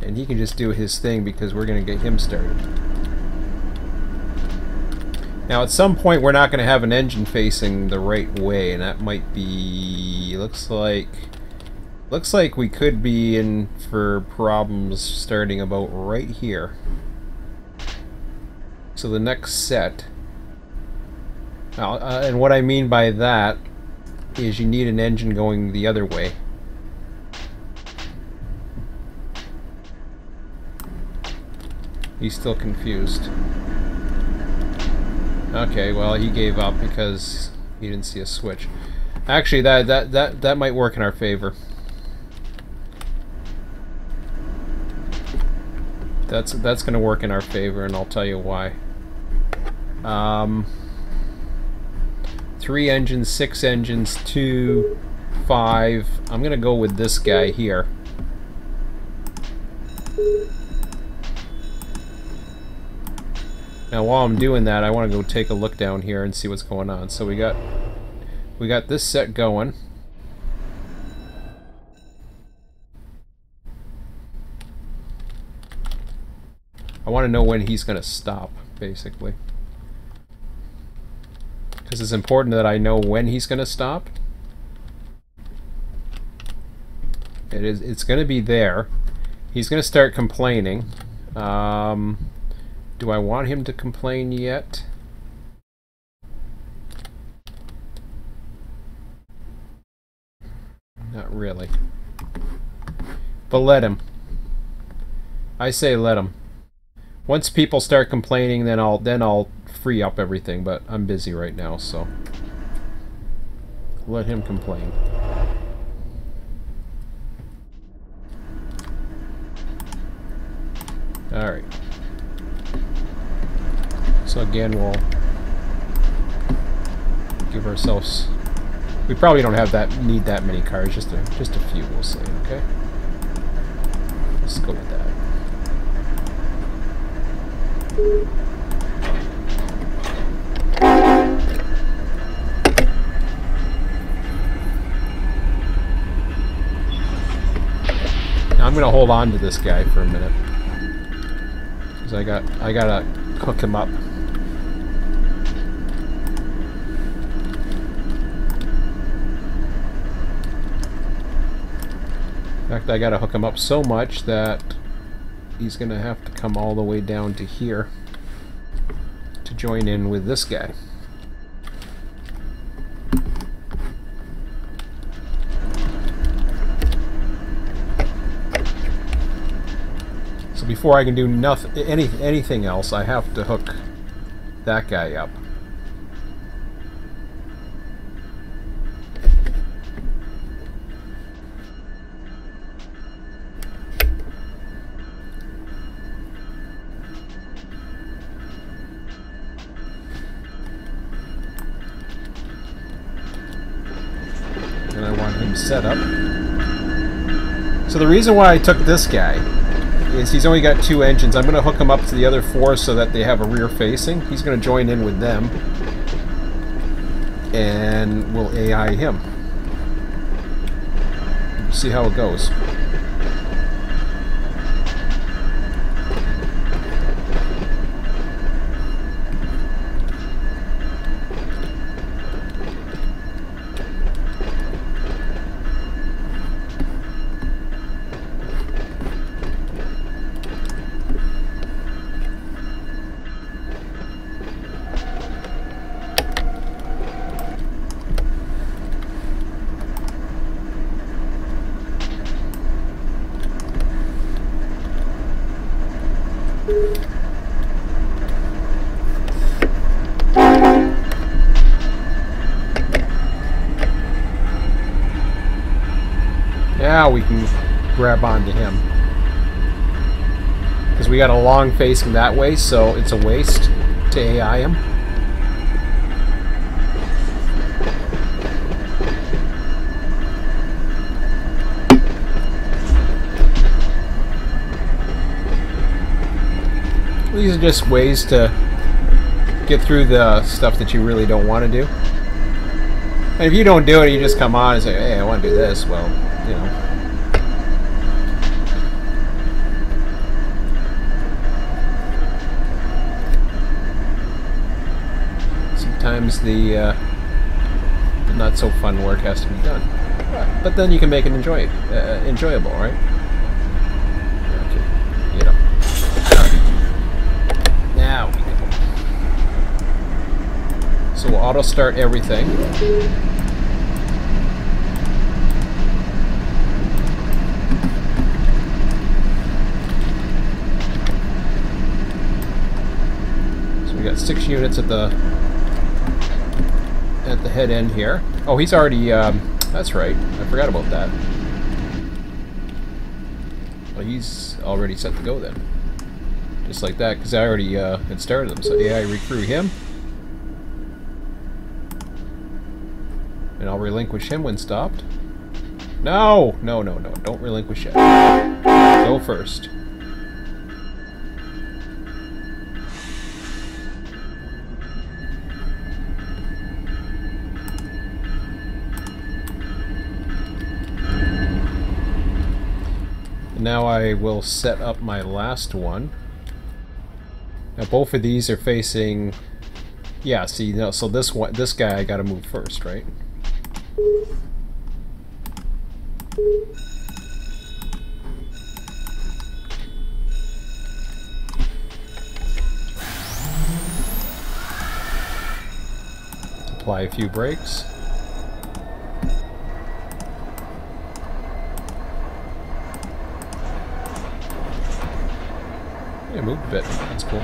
And he can just do his thing because we're going to get him started. Now at some point we're not going to have an engine facing the right way, and that might be... looks like we could be in for problems starting about right here. So the next set... and what I mean by that is you need an engine going the other way. He's still confused. Okay, well he gave up because he didn't see a switch. Actually, that might work in our favor. That's going to work in our favor, and I'll tell you why. 3 engines, 6 engines, 2, 5. I'm going to go with this guy here. Now while I'm doing that, I want to go take a look down here and see what's going on. So we got this set going. I want to know when he's going to stop, basically. Because it's important that I know when he's going to stop. It's going to be there. He's going to start complaining. Do I want him to complain yet? Not really. But let him. I say let him. Once people start complaining, then I'll free up everything, but I'm busy right now, so let him complain. All right. So again, give ourselves. We probably don't have need that many cars. Just a few, we'll say. Okay. Let's go with that. Now I'm gonna hold on to this guy for a minute because I gotta hook him up. In fact, I gotta hook him up so much that he's gonna have to come all the way down to here to join in with this guy. So before I can do anything else, I have to hook that guy up. And I want him set up. So the reason why I took this guy is he's only got 2 engines. I'm going to hook him up to the other 4 so that they have a rear facing. He's going to join in with them. And we'll AI him. We'll see how it goes. Now we can grab onto him. Because we got a long facing that way, so it's a waste to AI him. These are just ways to get through the stuff that you really don't want to do. And if you don't do it, you just come on and say, hey, I want to do this. Well, you know. Sometimes the not so fun work has to be done. But then you can make it enjoyable, right? Okay, you know. Now we go. So we'll auto start everything. So we got 6 units at the head end here. Oh, he's already, that's right. I forgot about that. Well, he's already set to go then. Just like that, because I already had started them. So AI recruit him. And I'll relinquish him when stopped. No! No, no, no. Don't relinquish it. Go first. Now I will set up my last one. Now both of these are facing, yeah, see, no, so this guy I gotta move first, right? Apply a few brakes. Yeah, moved a bit. That's cool.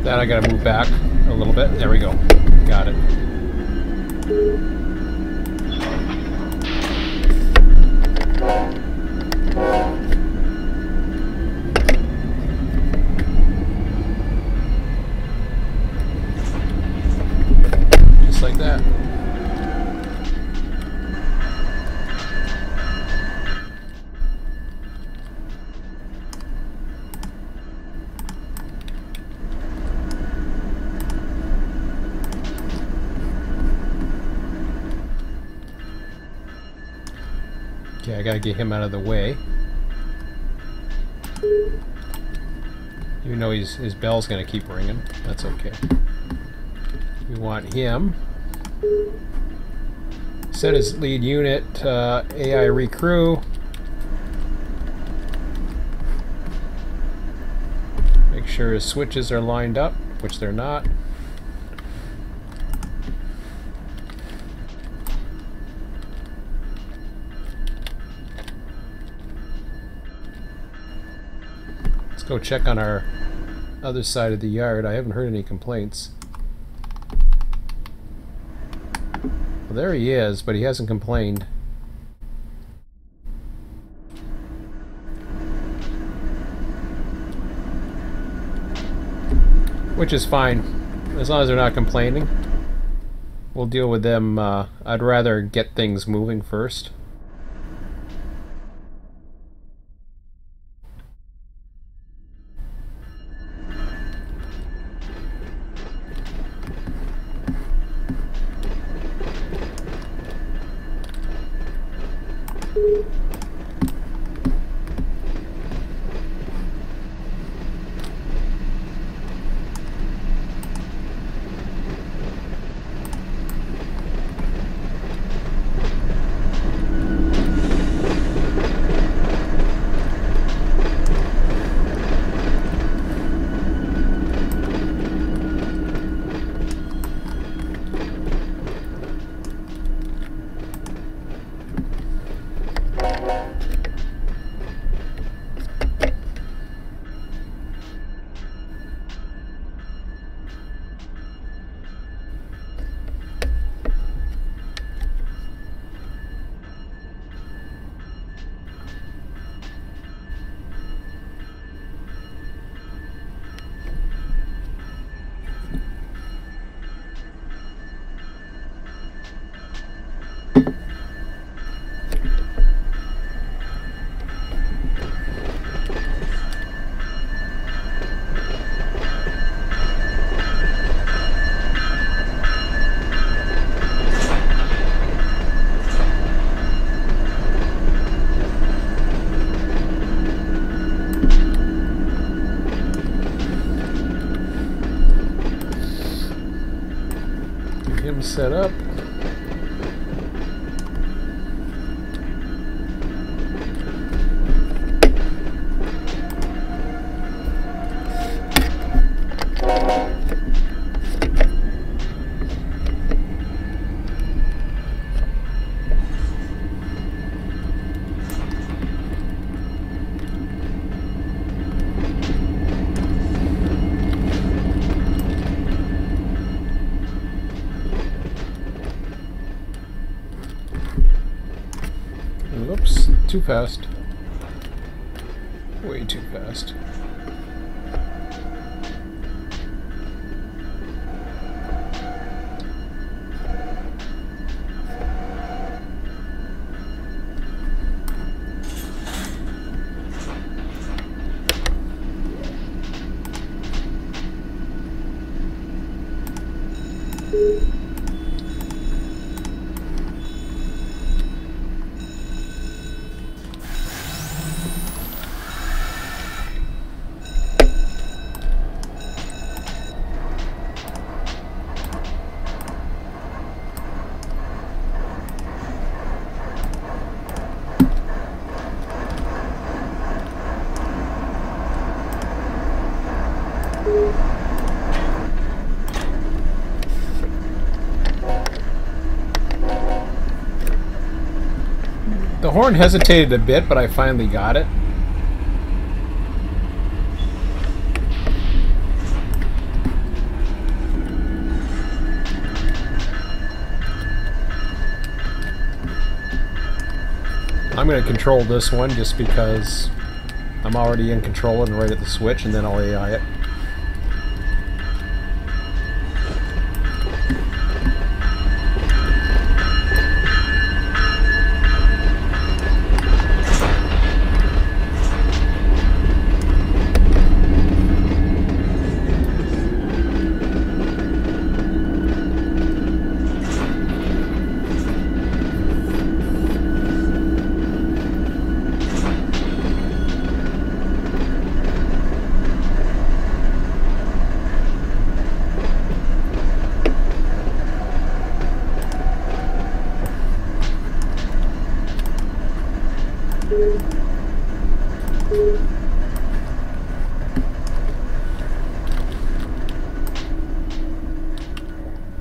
Then I gotta move back a little bit. There we go. Got it. Just like that. Okay, I gotta get him out of the way. Even though his bell's gonna keep ringing, that's okay. We want him. Set his lead unit, AI recrew. Make sure his switches are lined up, which they're not. Let's go check on our other side of the yard. I haven't heard any complaints. Well, there he is, but he hasn't complained. Which is fine, as long as they're not complaining. We'll deal with them. I'd rather get things moving first. Set up. Oops, too fast. Way too fast. The horn hesitated a bit, but I finally got it. I'm going to control this one just because I'm already in control and right at the switch, and then I'll AI it.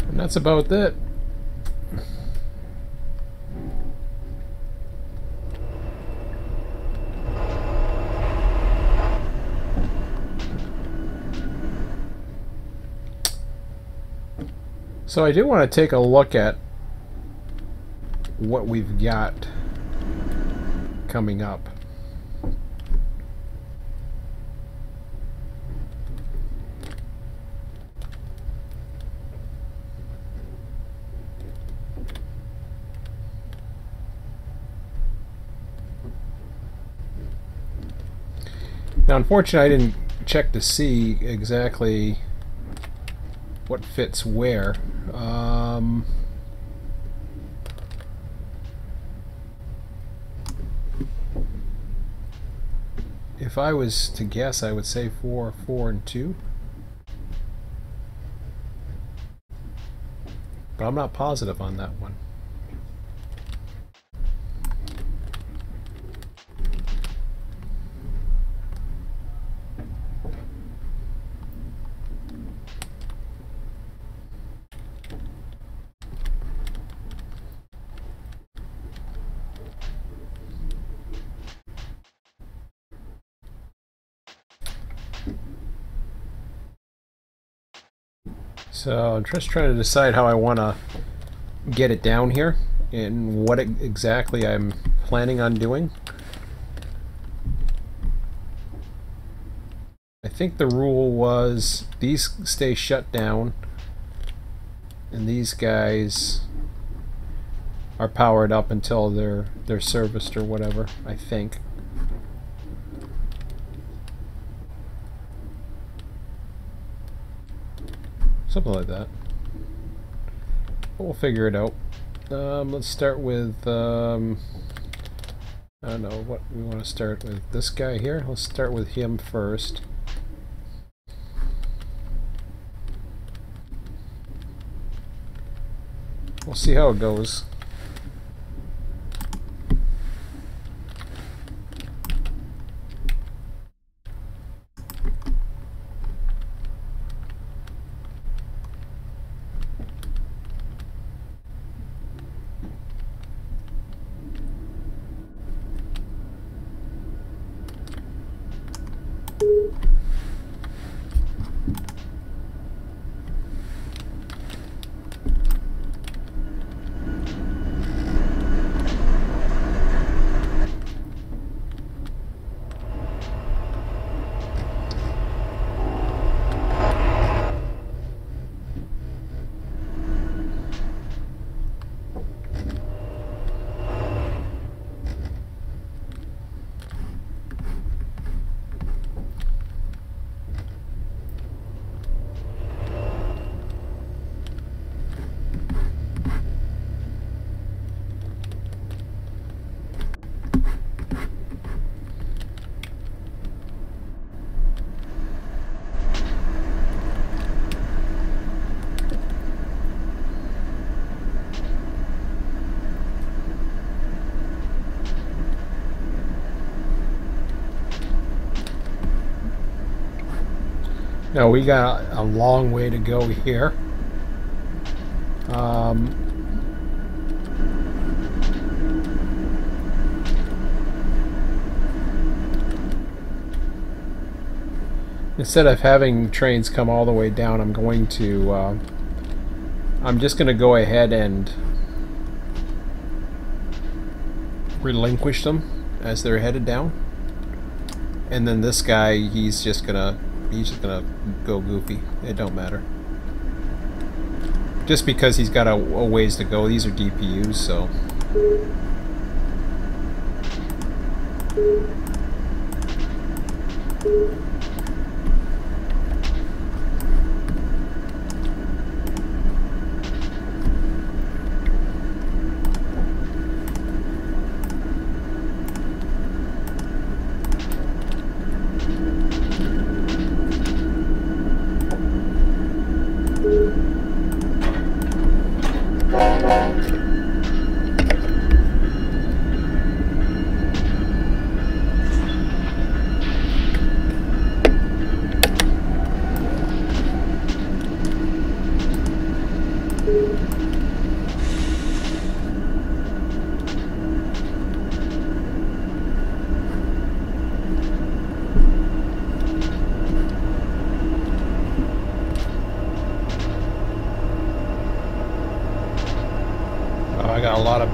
And that's about it. So I do want to take a look at what we've got coming up. Now, unfortunately, I didn't check to see exactly what fits where. If I was to guess, I would say 4, 4, and 2. But I'm not positive on that one. So I'm just trying to decide how I want to get it down here and what exactly I'm planning on doing. I think the rule was these stay shut down and these guys are powered up until they're serviced or whatever, I think. Something like that. But we'll figure it out. Let's start with, I don't know what we want to start with. This guy here. Let's start with him first. We'll see how it goes. Now we got a long way to go here. Instead of having trains come all the way down, I'm going to, I'm just going to go ahead and relinquish them as they're headed down. And then this guy, he's just gonna go goofy. It don't matter. Just because he's got a ways to go. These are DPUs, so.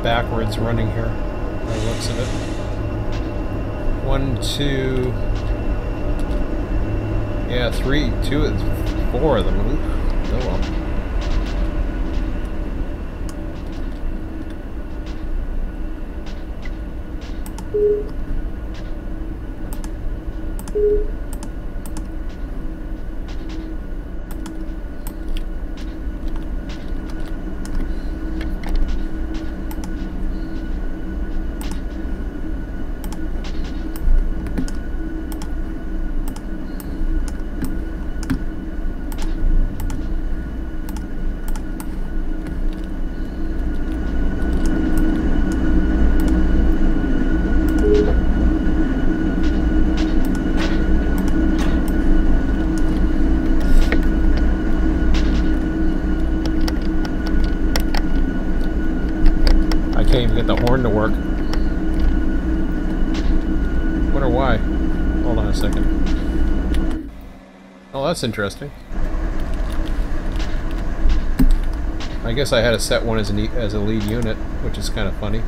Backwards running here, by the looks of it. 1, 2, yeah, 3, 2, 4 of them. Ooh, oh well. Can't even get the horn to work. Wonder why. Hold on a second. Oh, that's interesting. I guess I had to set one as a lead unit, which is kind of funny.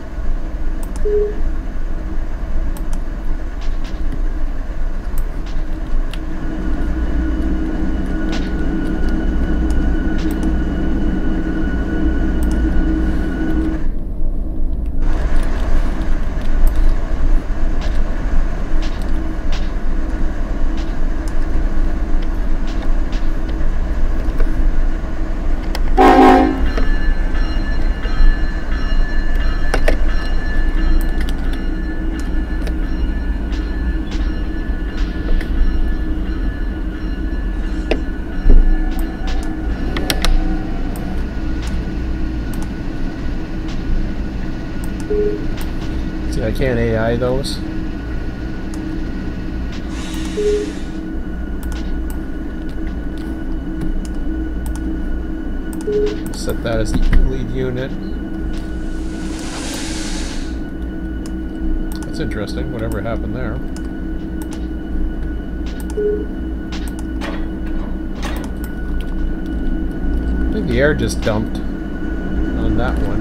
See, I can't AI those. Set that as the lead unit. That's interesting, whatever happened there. I think the air just dumped on that one.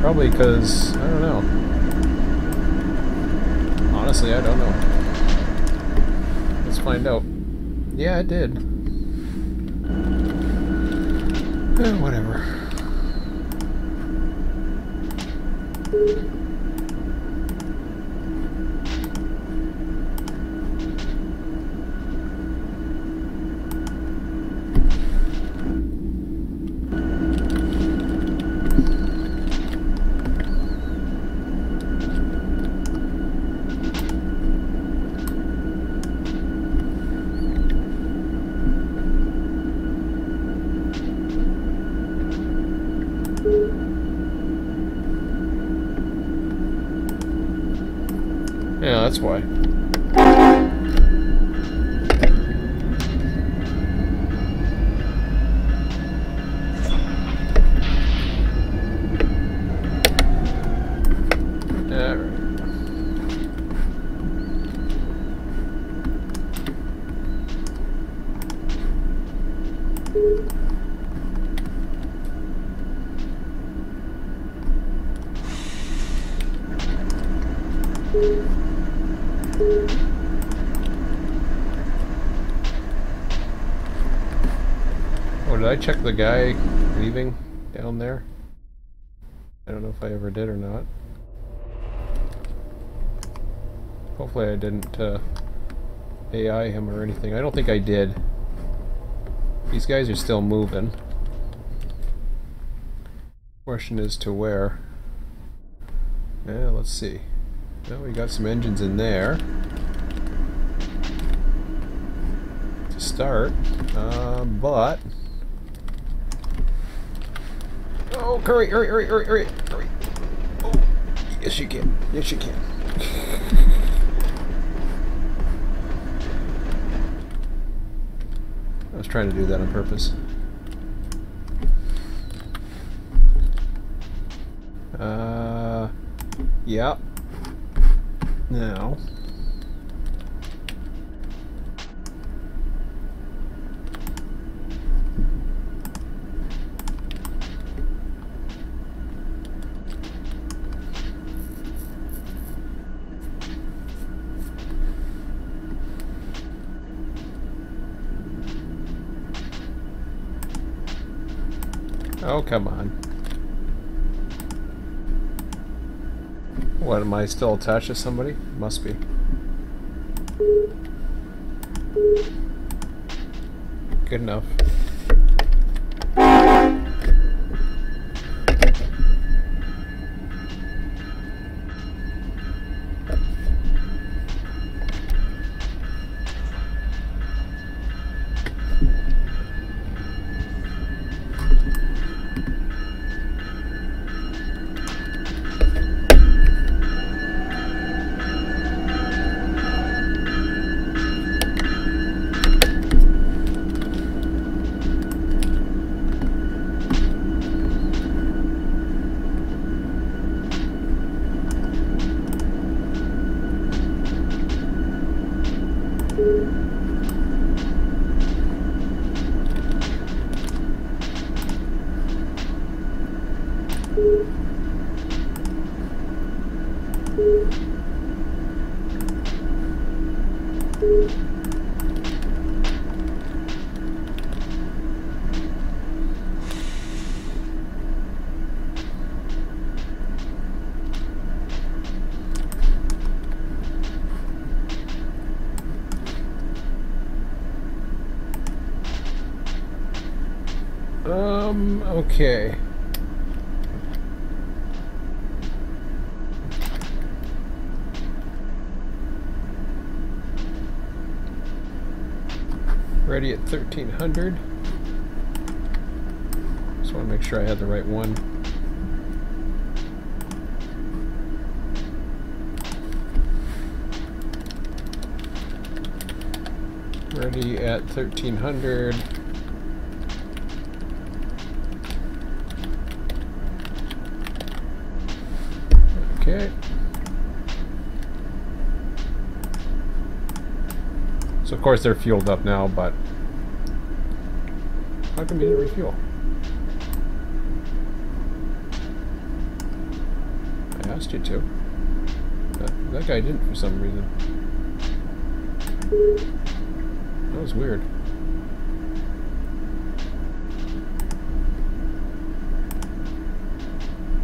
Probably because, I don't know. Honestly, I don't know. Let's find out. Yeah, it did. Whatever. Yeah, that's why. did I check the guy leaving down there? I don't know if I ever did or not. Hopefully I didn't AI him or anything. I don't think I did. These guys are still moving. Question is to where? Yeah, let's see. Well, we got some engines in there to start, but oh, hurry! Oh, yes you can. Yes you can. I was trying to do that on purpose. Yeah. Now. Oh, come on. What, am I still attached to somebody? Must be. Good enough. Okay. Ready at 1300. Just want to make sure I had the right one. Ready at 1300. Okay. So of course they're fueled up now, but how come you didn't refuel? I asked you to. That guy didn't for some reason. That was weird.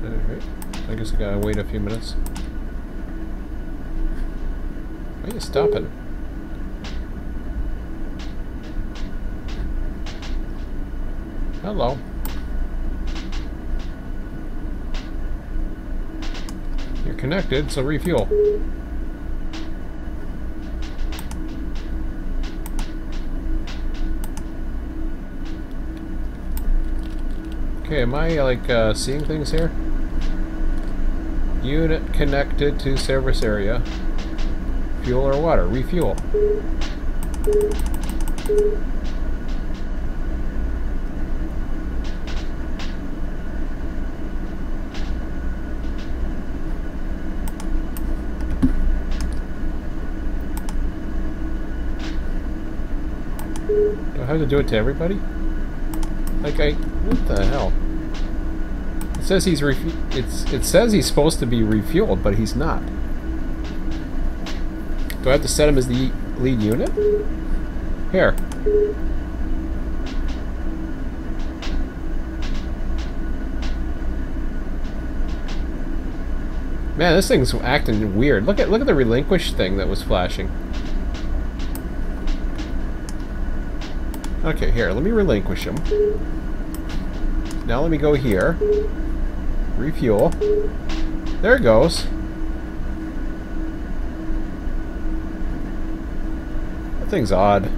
Alright. I guess I gotta wait a few minutes. Why are you stopping? Hello. You're connected, so refuel. Okay, am I like seeing things here? Unit connected to service area. Fuel or water? Refuel. Do I have to do it to everybody? Like what the hell? It says he's it says he's supposed to be refueled, but he's not. Do I have to set him as the lead unit? Here. Man, this thing's acting weird. Look at the relinquish thing that was flashing. Okay, here, let me relinquish him. Now let me go here. Refuel. There it goes. That thing's odd.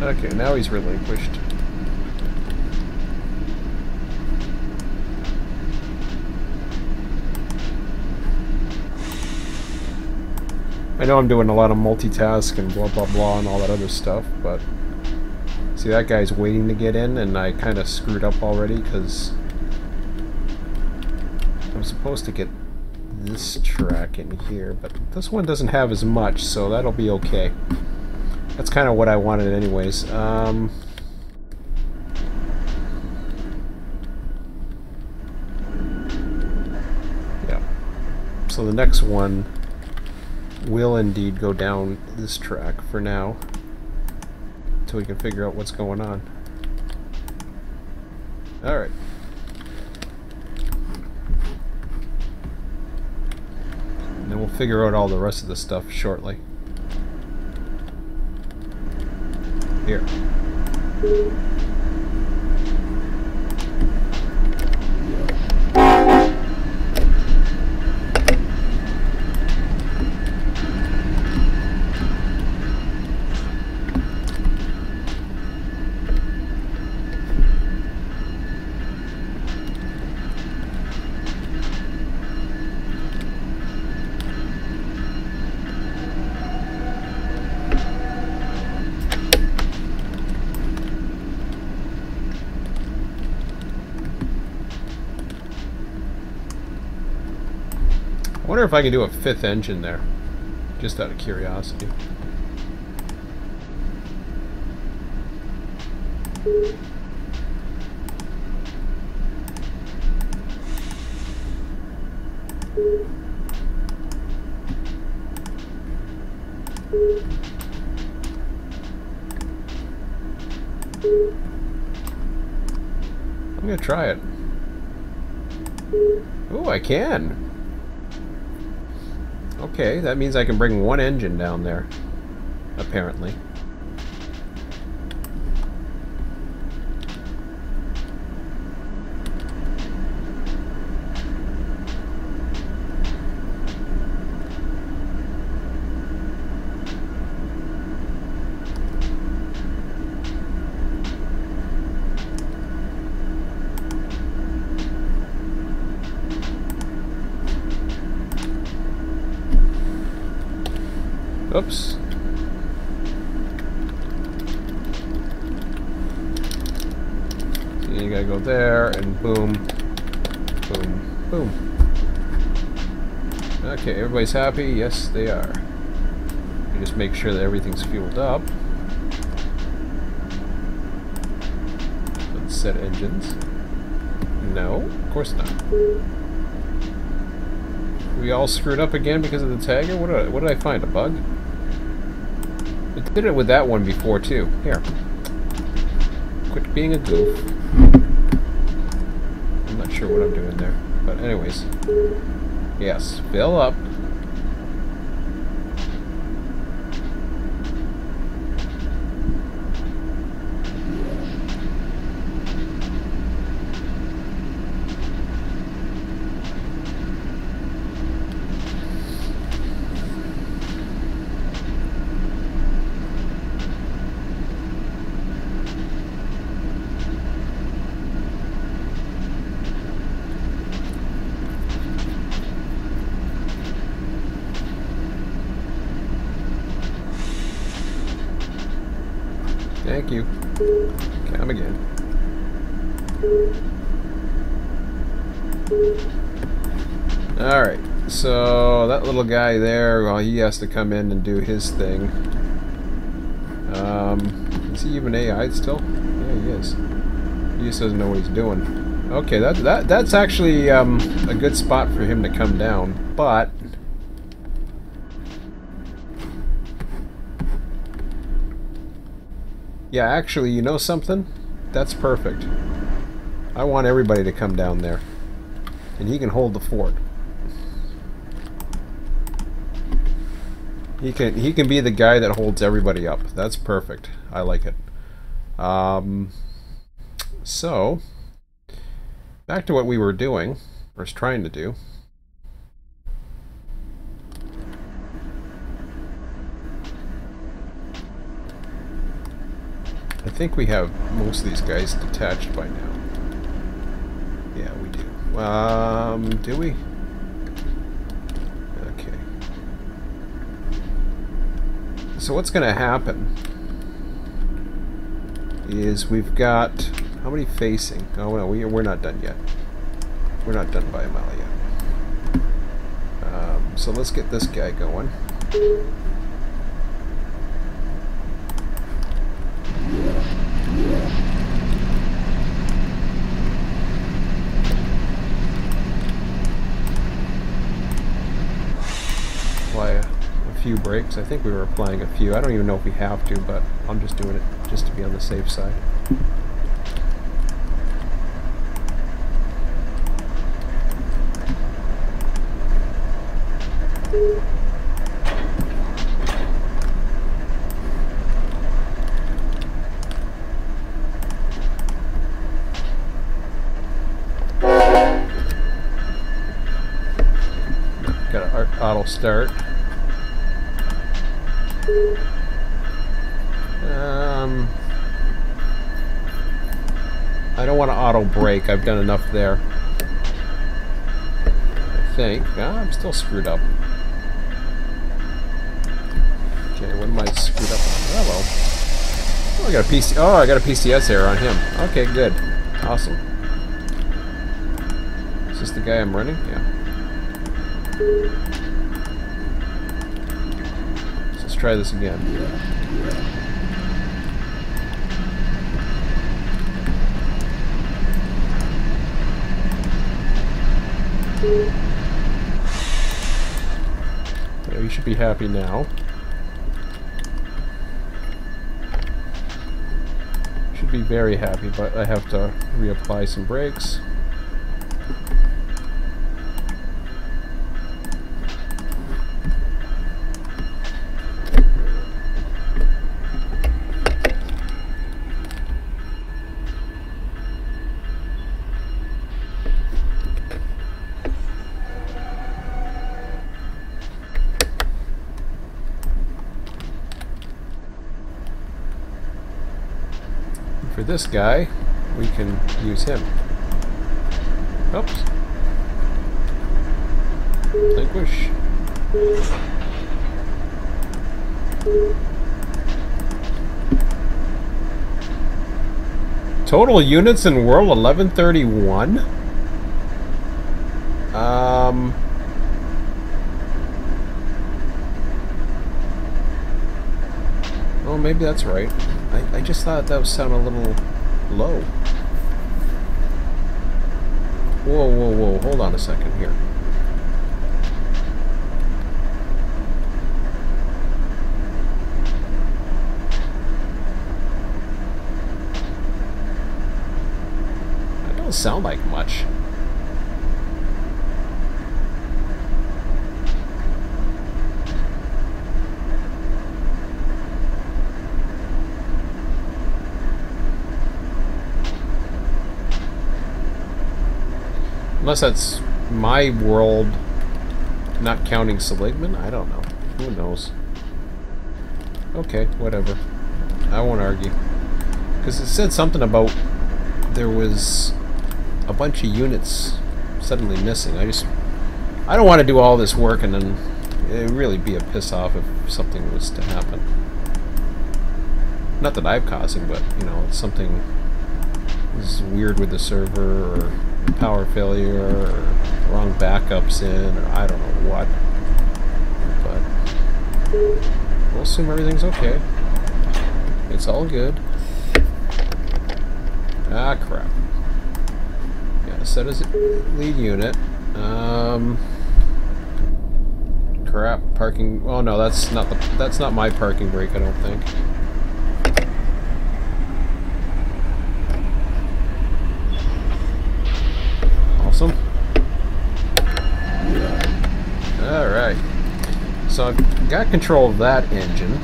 Okay, now he's relinquished. I know I'm doing a lot of multitask and blah blah blah and all that other stuff, but see, that guy's waiting to get in, and I kind of screwed up already because I'm supposed to get this track in here, but this one doesn't have as much, so that'll be okay. That's kind of what I wanted anyways. Yeah. So the next one will indeed go down this track for now, until we can figure out what's going on. Alright. And then we'll figure out all the rest of the stuff shortly. Here. I wonder if I can do a 5th engine there, just out of curiosity. I'm gonna try it. Oh, I can! Okay, that means I can bring one engine down there, apparently. Oops. So you gotta go there, and boom, boom, boom. Okay, everybody's happy? Yes, they are. You just make sure that everything's fueled up. Let's set engines. No, of course not. We all screwed up again because of the tagger? What did I find? A bug? It did it with that one before too. Here. Quit being a goof. I'm not sure what I'm doing there. But anyways. Yes, fill up. Thank you. Come again. Alright, so that little guy there, well, he has to come in and do his thing. Is he even AI still? Yeah, he is. He just doesn't know what he's doing. Okay, that's actually a good spot for him to come down, but yeah, actually, you know something? That's perfect. I want everybody to come down there, and he can hold the fort. He can be the guy that holds everybody up. That's perfect. I like it. So back to what we were doing, or was trying to do. I think we have most of these guys detached by now. Yeah, we do. Do we? Okay. So what's going to happen is we've got... How many facing? Oh, no, we're not done yet. We're not done by a mile yet. So let's get this guy going. Apply a few brakes. I think we were applying a few. I don't even know if we have to, but I'm just doing it just to be on the safe side. Got an auto start. I don't want to auto brake. I've done enough there. I think. I'm still screwed up. Okay, what am I screwed up on? Hello. Oh, I got a PC. Oh, I got a PCS error on him. Okay, good. Awesome. Is this the guy I'm running? Yeah. So let's try this again. You should be happy now. Should be very happy, but I have to reapply some brakes. For this guy, we can use him. Oops. Relinquish. Total units in world 1131? Oh, maybe that's right. I just thought that would sound a little low. Whoa, whoa, whoa. Hold on a second here. That don't sound like much. Unless that's my world, not counting Seligman? I don't know. Who knows? Okay, whatever. I won't argue. Because it said something about there was a bunch of units suddenly missing. I don't want to do all this work and then it'd really be a piss off if something was to happen. Not that I'm causing, but, you know, it's something is weird with the server or power failure or wrong backups in or I don't know what, but we'll assume everything's okay. It's all good. Ah, crap. Set as lead unit. Crap, parking. Oh no, that's not my parking brake, I don't think. Awesome. All right. So I've got control of that engine.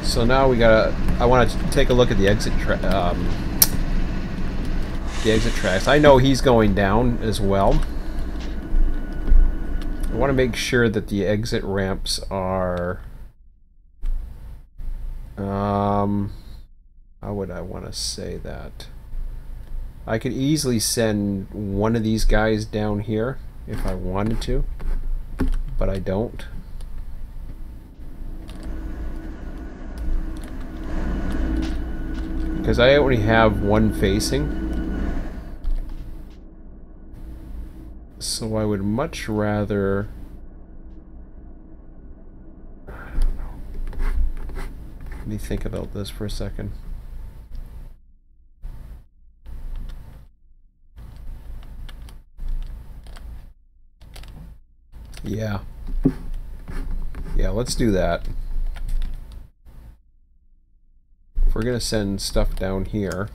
So now we gotta. I want to take a look at the exit tracks. I know he's going down as well. I want to make sure that the exit ramps are. How would I want to say that? I could easily send one of these guys down here if I wanted to, but I don't. Because I only have one facing. So I would much rather... I don't know. Let me think about this for a second. Yeah. Yeah, let's do that. If we're gonna send stuff down here,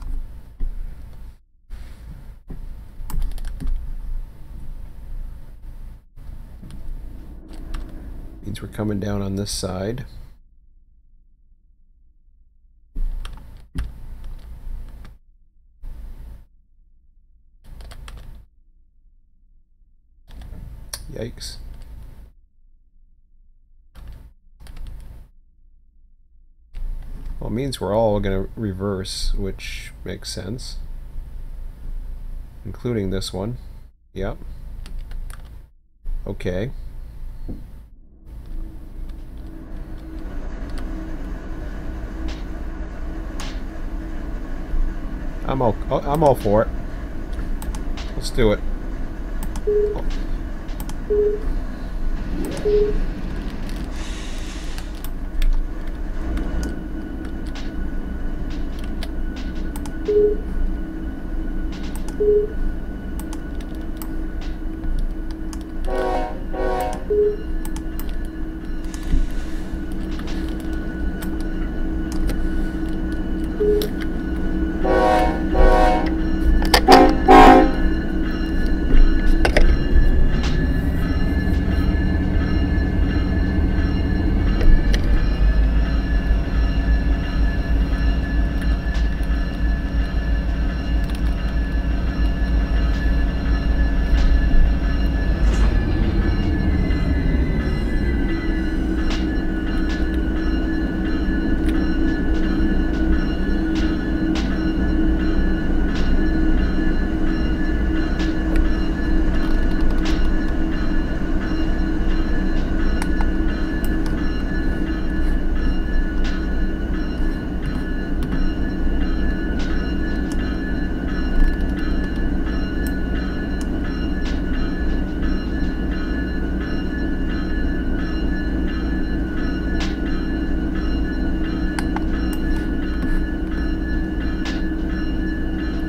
means we're coming down on this side. Yikes. Well, it means we're all going to reverse, which makes sense. Including this one. Yep. Okay. I'm all for it. Let's do it. Oh.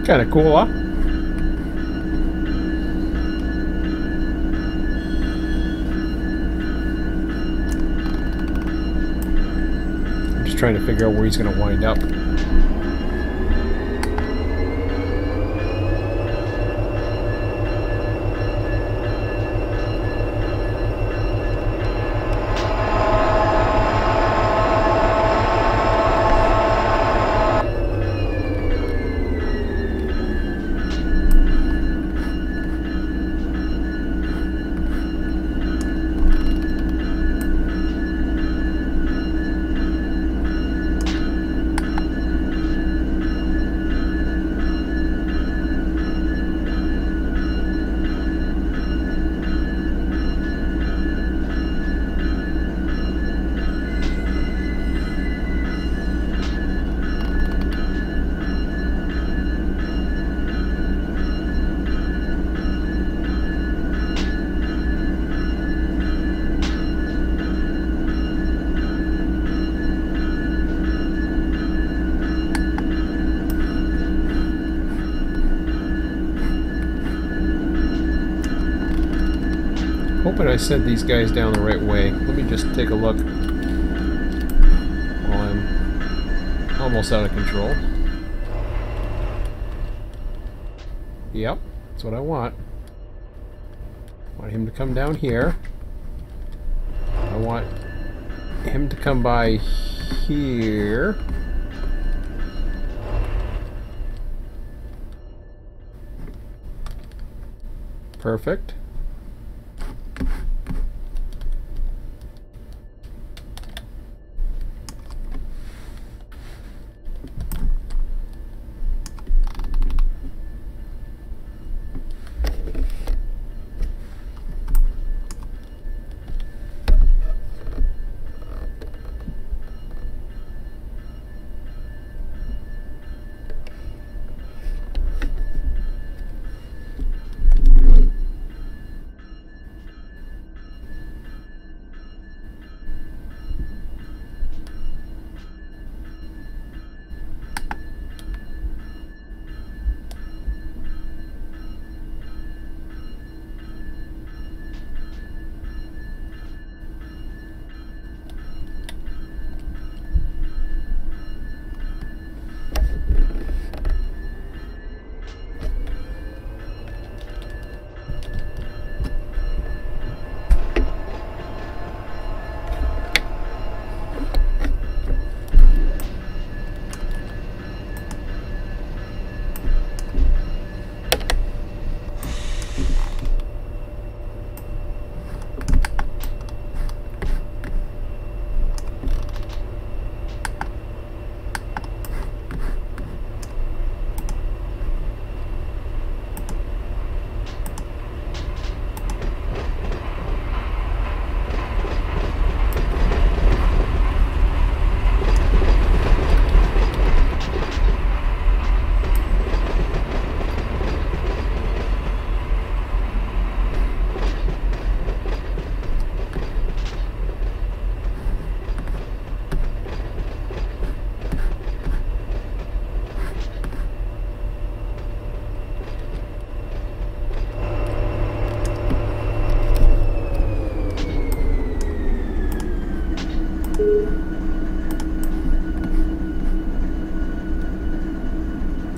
Kind of cool, huh? I'm just trying to figure out where he's going to wind up. hoping I sent these guys down the right way. Let me just take a look while I'm almost out of control. Yep, that's what I want. I want him to come down here. I want him to come by here. Perfect.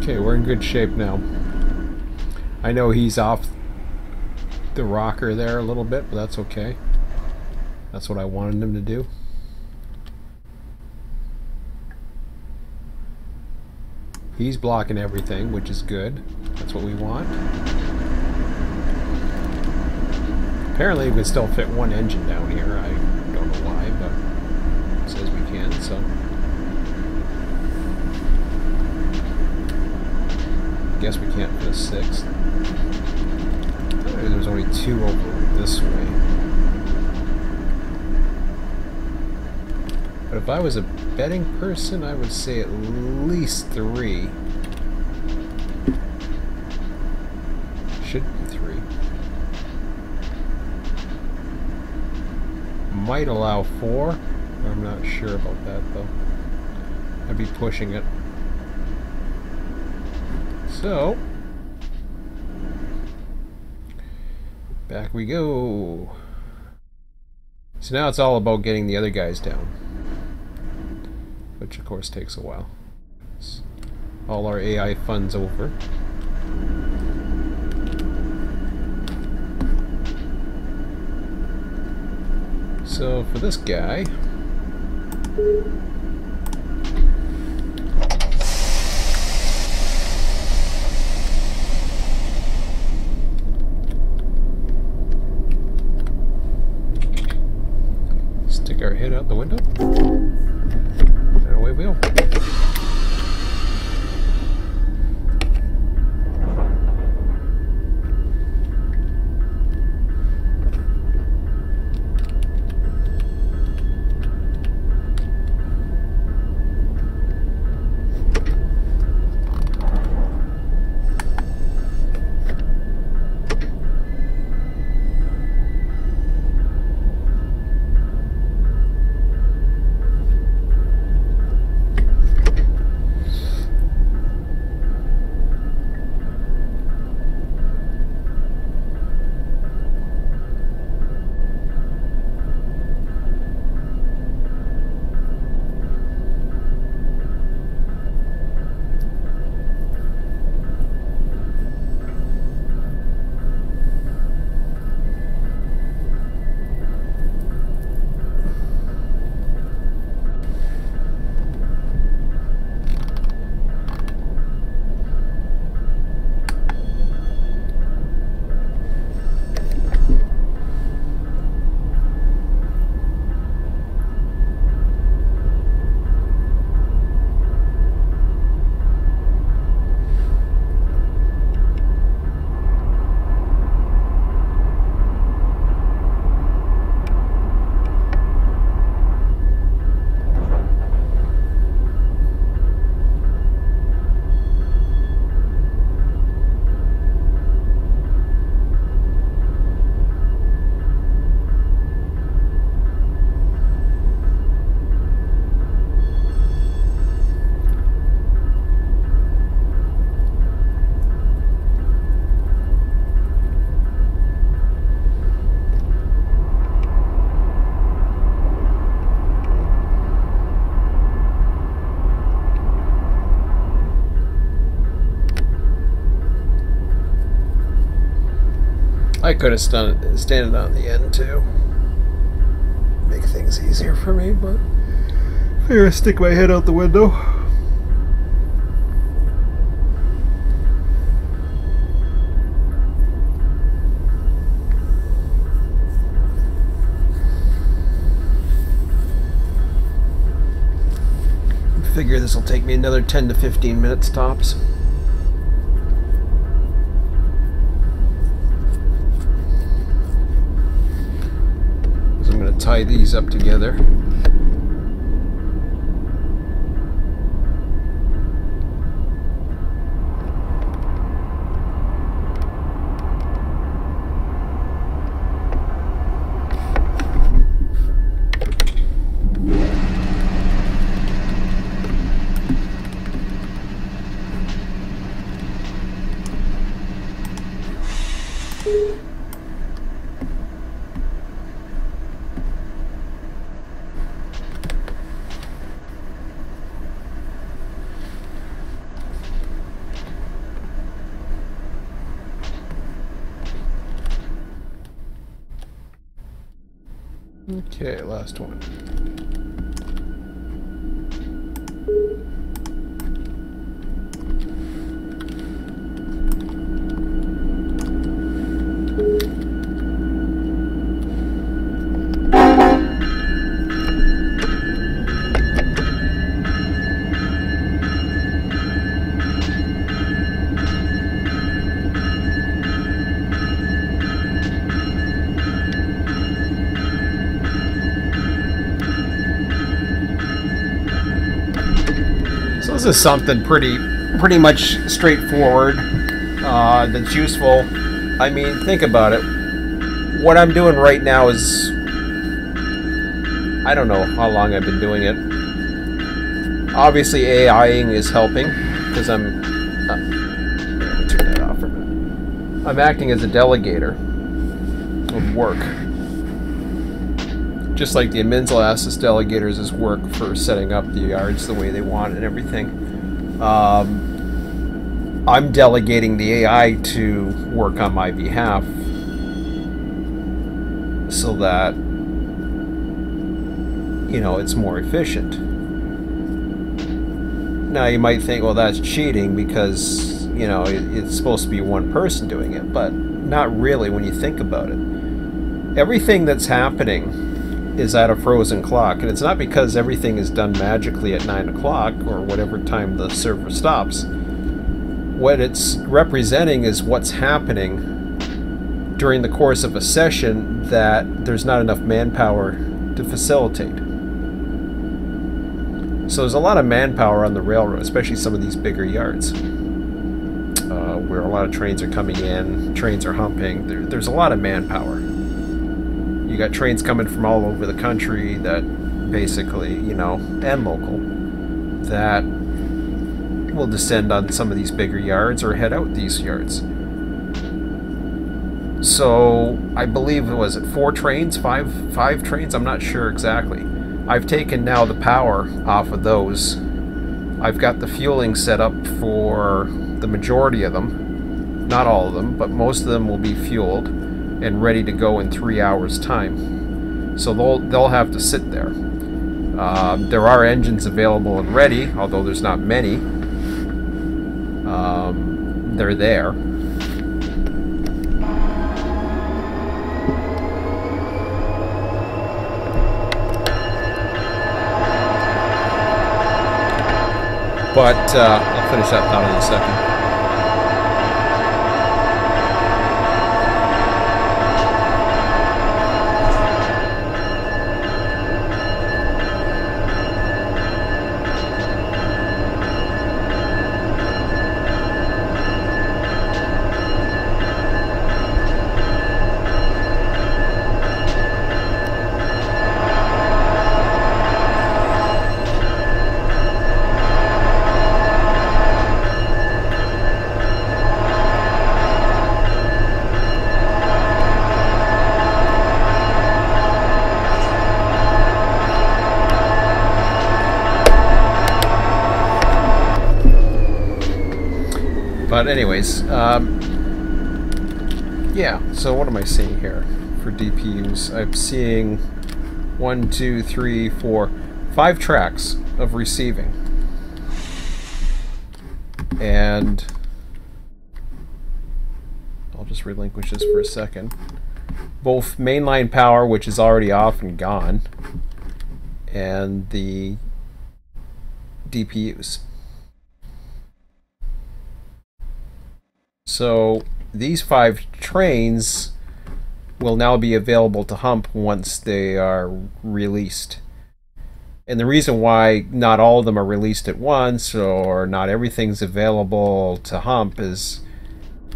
Okay, we're in good shape now. I know he's off the rocker there a little bit, but that's okay. That's what I wanted him to do. He's blocking everything, which is good. That's what we want. Apparently we can still fit one engine down here. I don't know why, but it says we can, so. Guess we can't fit a sixth. There's only two over this way. But if I was a betting person, I would say at least 3. Should be 3. Might allow 4. I'm not sure about that though. I'd be pushing it. So, back we go. So now it's all about getting the other guys down, which of course takes a while. All our AI fun's over. So for this guy, stick our head out the window, and away we go. I could have standed on the end too. Make things easier for me, but here I stick my head out the window. Figure this will take me another 10 to 15 minutes tops. So I'm going to tie these up together. Okay, last one. This is something pretty much straightforward that's useful. I mean, think about it. What I'm doing right now is, I don't know how long I've been doing it. Obviously, AIing is helping because I'm turn that off for a minute. I'm acting as a delegator of work. Just like the Menzel asks us delegators as work for setting up the yards the way they want and everything. I'm delegating the AI to work on my behalf so that, you know, it's more efficient. Now you might think, well, that's cheating because, you know, it's supposed to be one person doing it, but not really when you think about it. Everything that's happening is at a frozen clock, and it's not because everything is done magically at 9 o'clock or whatever time the server stops. What it's representing is what's happening during the course of a session that there's not enough manpower to facilitate. So there's a lot of manpower on the railroad, especially some of these bigger yards where a lot of trains are coming in, trains are humping. There's a lot of manpower. You got trains coming from all over the country that basically, you know, and local, that will descend on some of these bigger yards or head out these yards. So I believe, was it 4 trains, five trains? I'm not sure exactly. I've taken now the power off of those. I've got the fueling set up for the majority of them, not all of them, but most of them will be fueled and ready to go in 3 hours time. So they'll have to sit there. There are engines available and ready, although there's not many. They're there. But I'll finish that thought in a second. But anyways, Yeah, so what am I seeing here for DPUs? I'm seeing 1, 2, 3, 4, 5 tracks of receiving. And I'll just relinquish this for a second. Both mainline power, which is already off and gone, and the DPUs. So these 5 trains will now be available to hump once they are released. And the reason why not all of them are released at once, or not everything's available to hump, is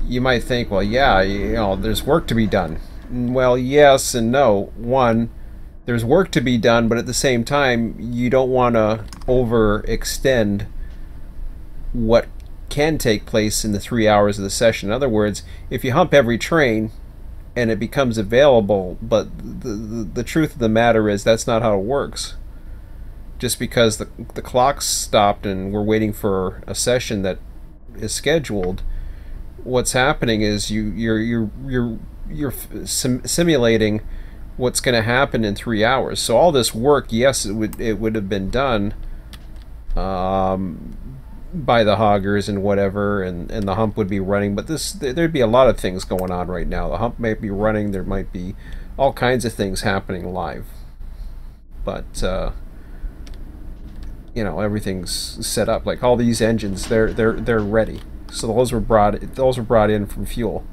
you might think, well, yeah, you know, there's work to be done. Well, yes and no. One, there's work to be done, but at the same time, you don't want to overextend what can take place in the 3 hours of the session. In other words, if you hump every train and it becomes available, but the truth of the matter is that's not how it works. Just because the clock's stopped and we're waiting for a session that is scheduled, what's happening is you're simulating what's going to happen in 3 hours. So all this work, yes, it would have been done by the hoggers and whatever, and the hump would be running, but there'd be a lot of things going on right now. The hump might be running, there might be all kinds of things happening live, but you know, everything's set up. Like all these engines, they're ready. So those were brought in from fuel.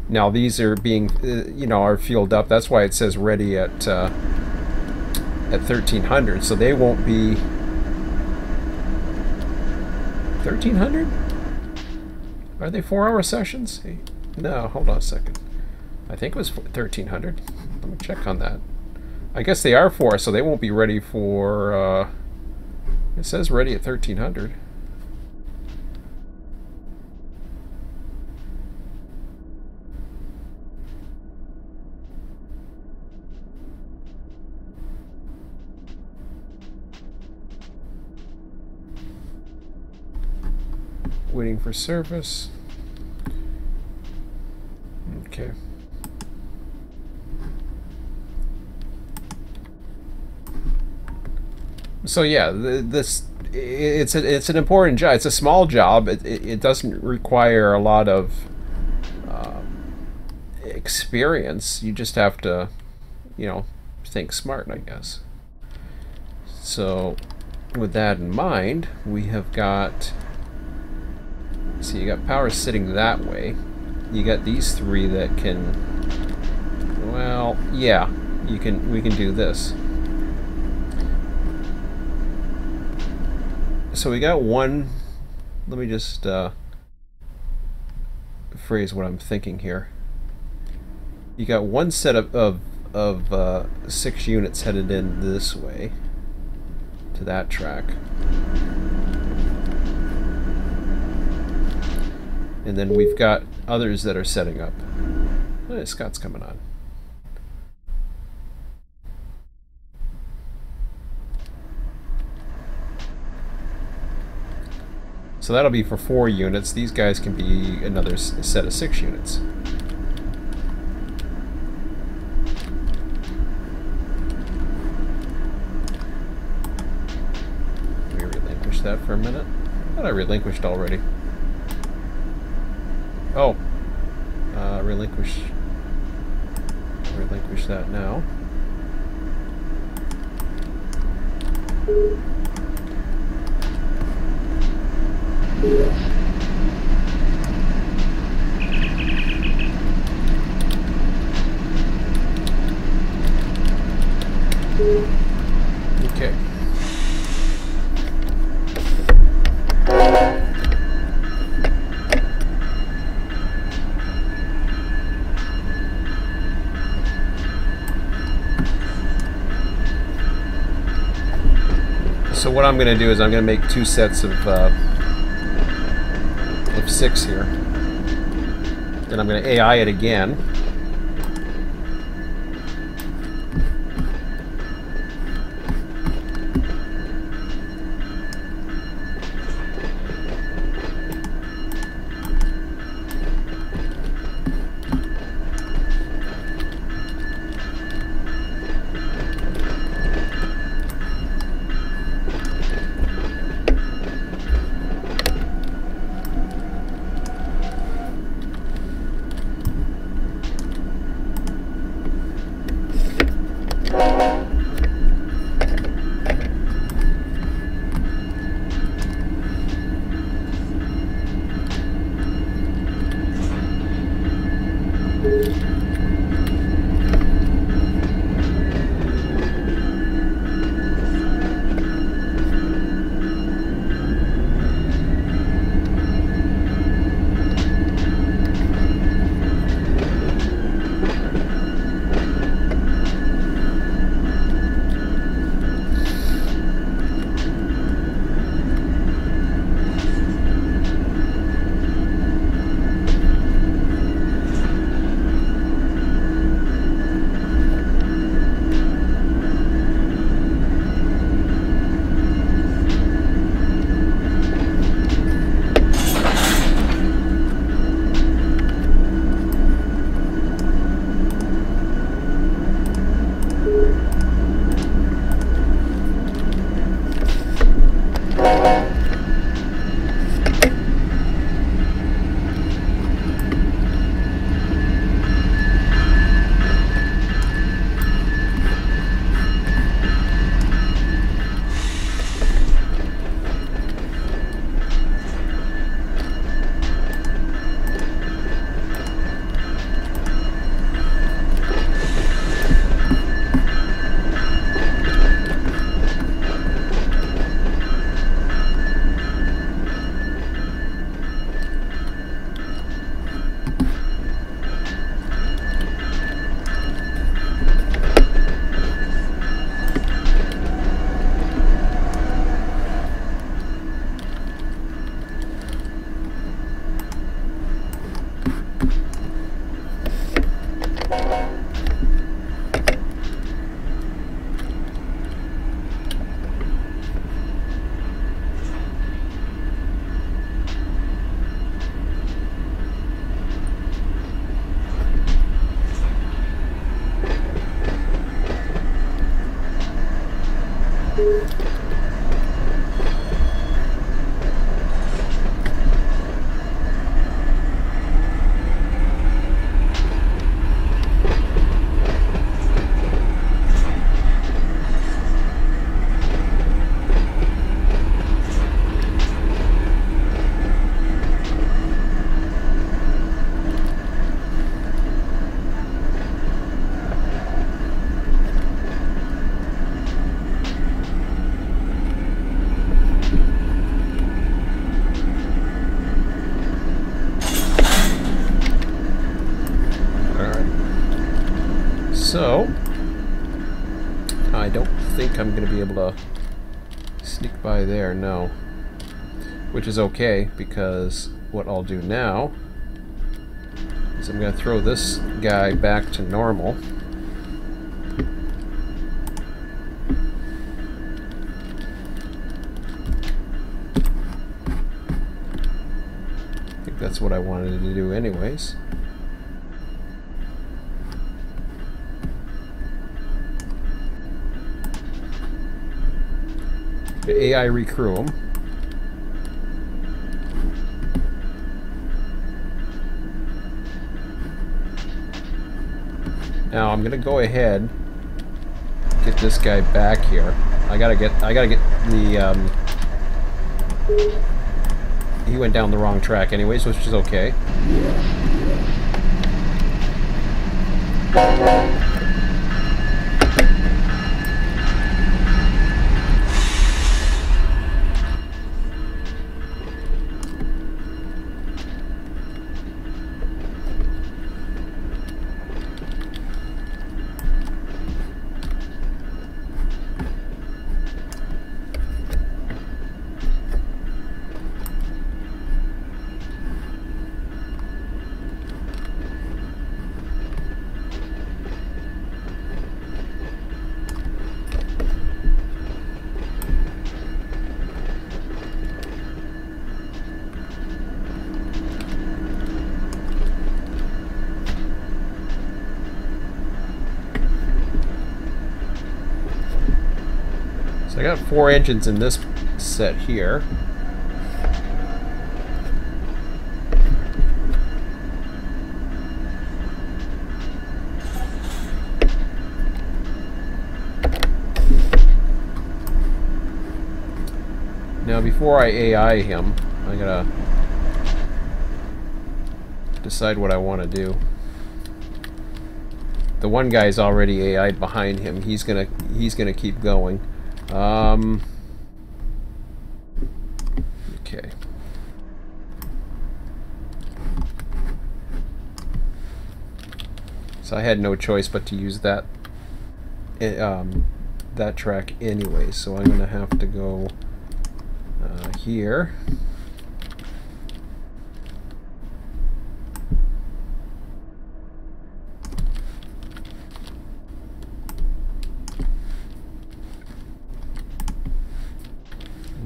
Now these are being you know, are fueled up. That's why it says ready at 1300. So they won't be 1300. Are they 4-hour sessions? No, hold on a second. I think it was 1300. Let me check on that. I guess they are 4, so they won't be ready for it says ready at 1300. Waiting for service. Okay. So yeah, it's an important job. It's a small job. It doesn't require a lot of experience. You just have to, you know, think smart, I guess. So with that in mind, we have got. So you got power sitting that way. You got these 3 that can. Well, yeah, we can do this. So we got one. Let me just phrase what I'm thinking here. You got one set of 6 units headed in this way to that track, and then we've got others that are setting up. Oh, Scott's coming on. So that'll be for 4 units. These guys can be another set of 6 units. Let me relinquish that for a minute. I thought I relinquished already. Oh, relinquish that now. Okay. So what I'm going to do is I'm going to make 2 sets of 6 here. Then I'm going to AI it again. think I'm going to be able to sneak by there. No. Which is okay, because what I'll do now is I'm going to throw this guy back to normal. I think that's what I wanted to do anyways. The AI recrew him. Now I'm gonna go ahead, get this guy back here. I gotta get the he went down the wrong track anyways, which is okay. So I got 4 engines in this set here. Now before I AI him, I gotta decide what I want to do. The one guy's already AI'd behind him. He's gonna keep going. Okay. So I had no choice but to use that that track anyway. So I'm gonna have to go here.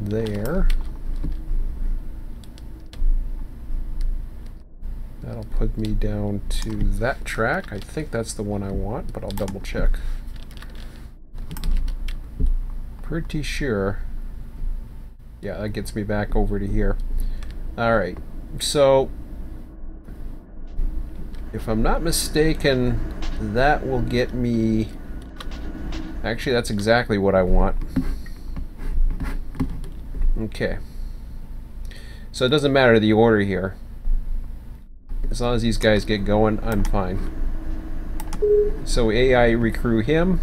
There. That'll put me down to that track. I think that's the one I want, but I'll double check. Pretty sure. Yeah, that gets me back over to here. Alright, so if I'm not mistaken, that will get me... Actually, that's exactly what I want. Okay. So it doesn't matter the order here. As long as these guys get going, I'm fine. So AI recrew him.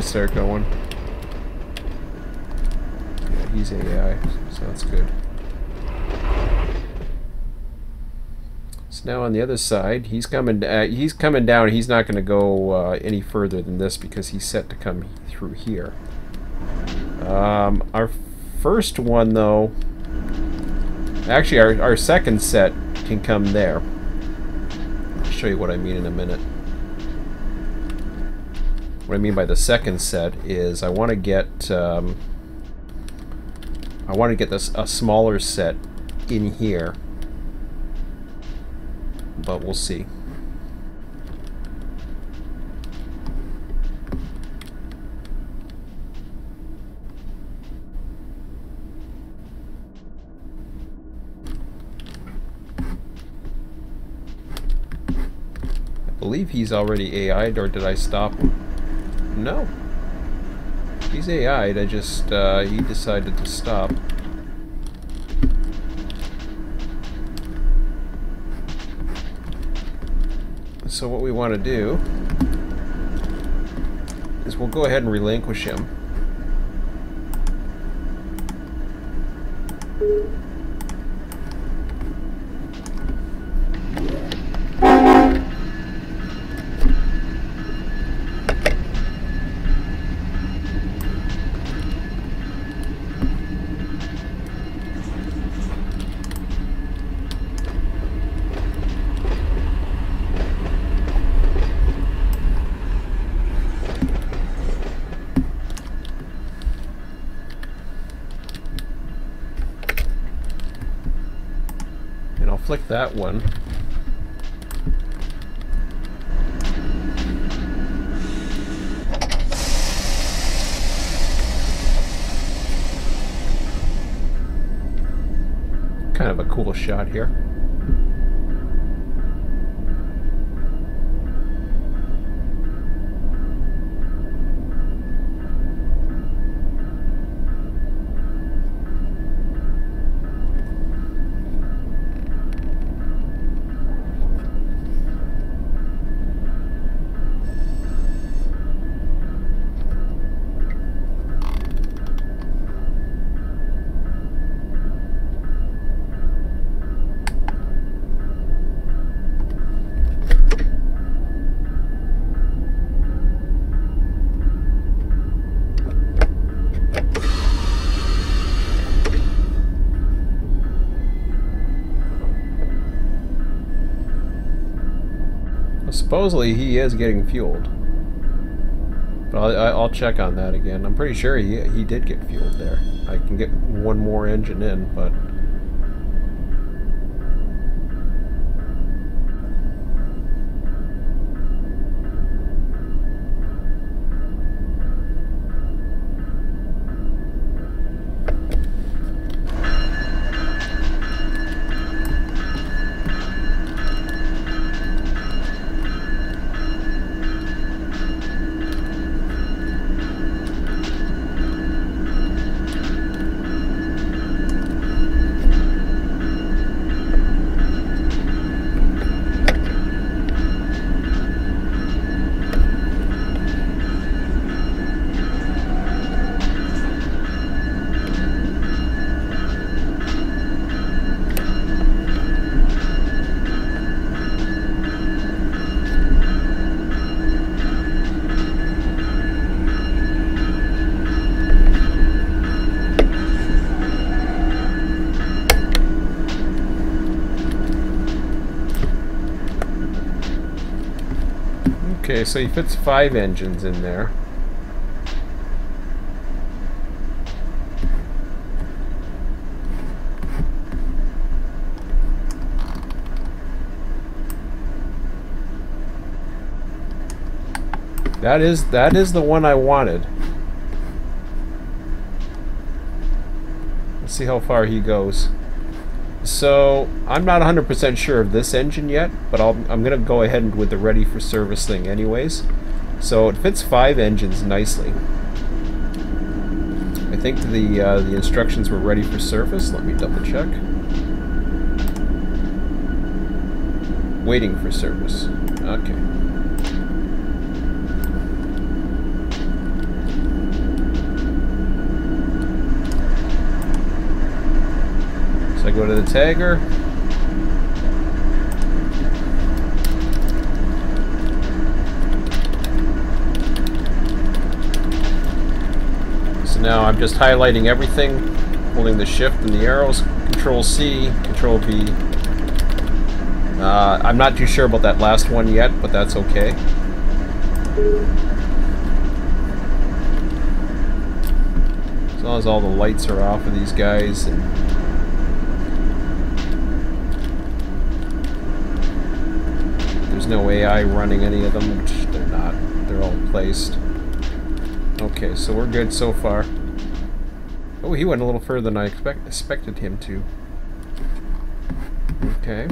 Start going. Yeah, he's AI, so that's good. So now on the other side, he's coming down. He's not going to go any further than this because he's set to come through here. Our first one, though, actually our second set can come there. I'll show you what I mean in a minute. What I mean by the second set is I want to get this a smaller set in here, but we'll see. believe he's already AI'd, or did I stop him? No. He's AI'd, I just, he decided to stop. So what we want to do is we'll go ahead and relinquish him. Flick that one. Kind of a cool shot here. Supposedly he is getting fueled, but I'll check on that again. I'm pretty sure he did get fueled there. I can get one more engine in, but okay, so he fits 5 engines in there. That is the one I wanted. Let's see how far he goes. So I'm not 100% sure of this engine yet, but I'm going to go ahead with the ready for service thing anyways. So it fits 5 engines nicely. I think the instructions were ready for service. Let me double check. Waiting for service. Okay. So I go to the tagger. So now I'm just highlighting everything, holding the shift and the arrows, Control C, Control V. I'm not too sure about that last one yet, but that's okay. As long as all the lights are off of these guys and there's no AI running any of them, which they're not. They're all placed. Okay, so we're good so far. Oh, he went a little further than I expected him to. Okay.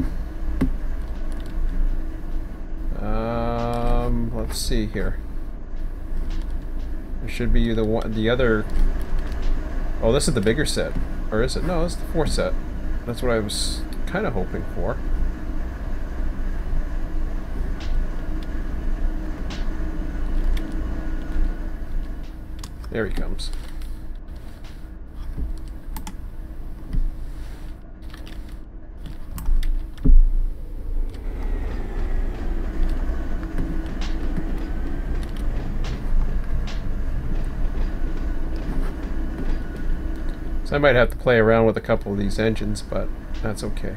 Let's see here. It should be the other. Oh, this is the bigger set, or is it? No, it's the 4 set. That's what I was kind of hoping for. There he comes. So I might have to play around with a couple of these engines, but that's okay.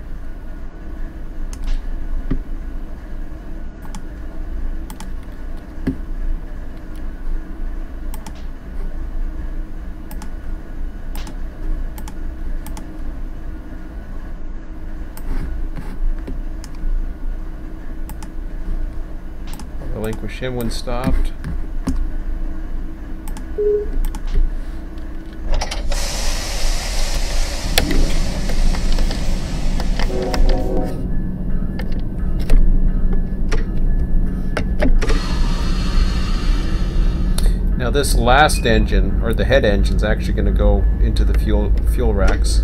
I'll relinquish him when stopped. Now this last engine, or the head engine, is actually going to go into the fuel racks.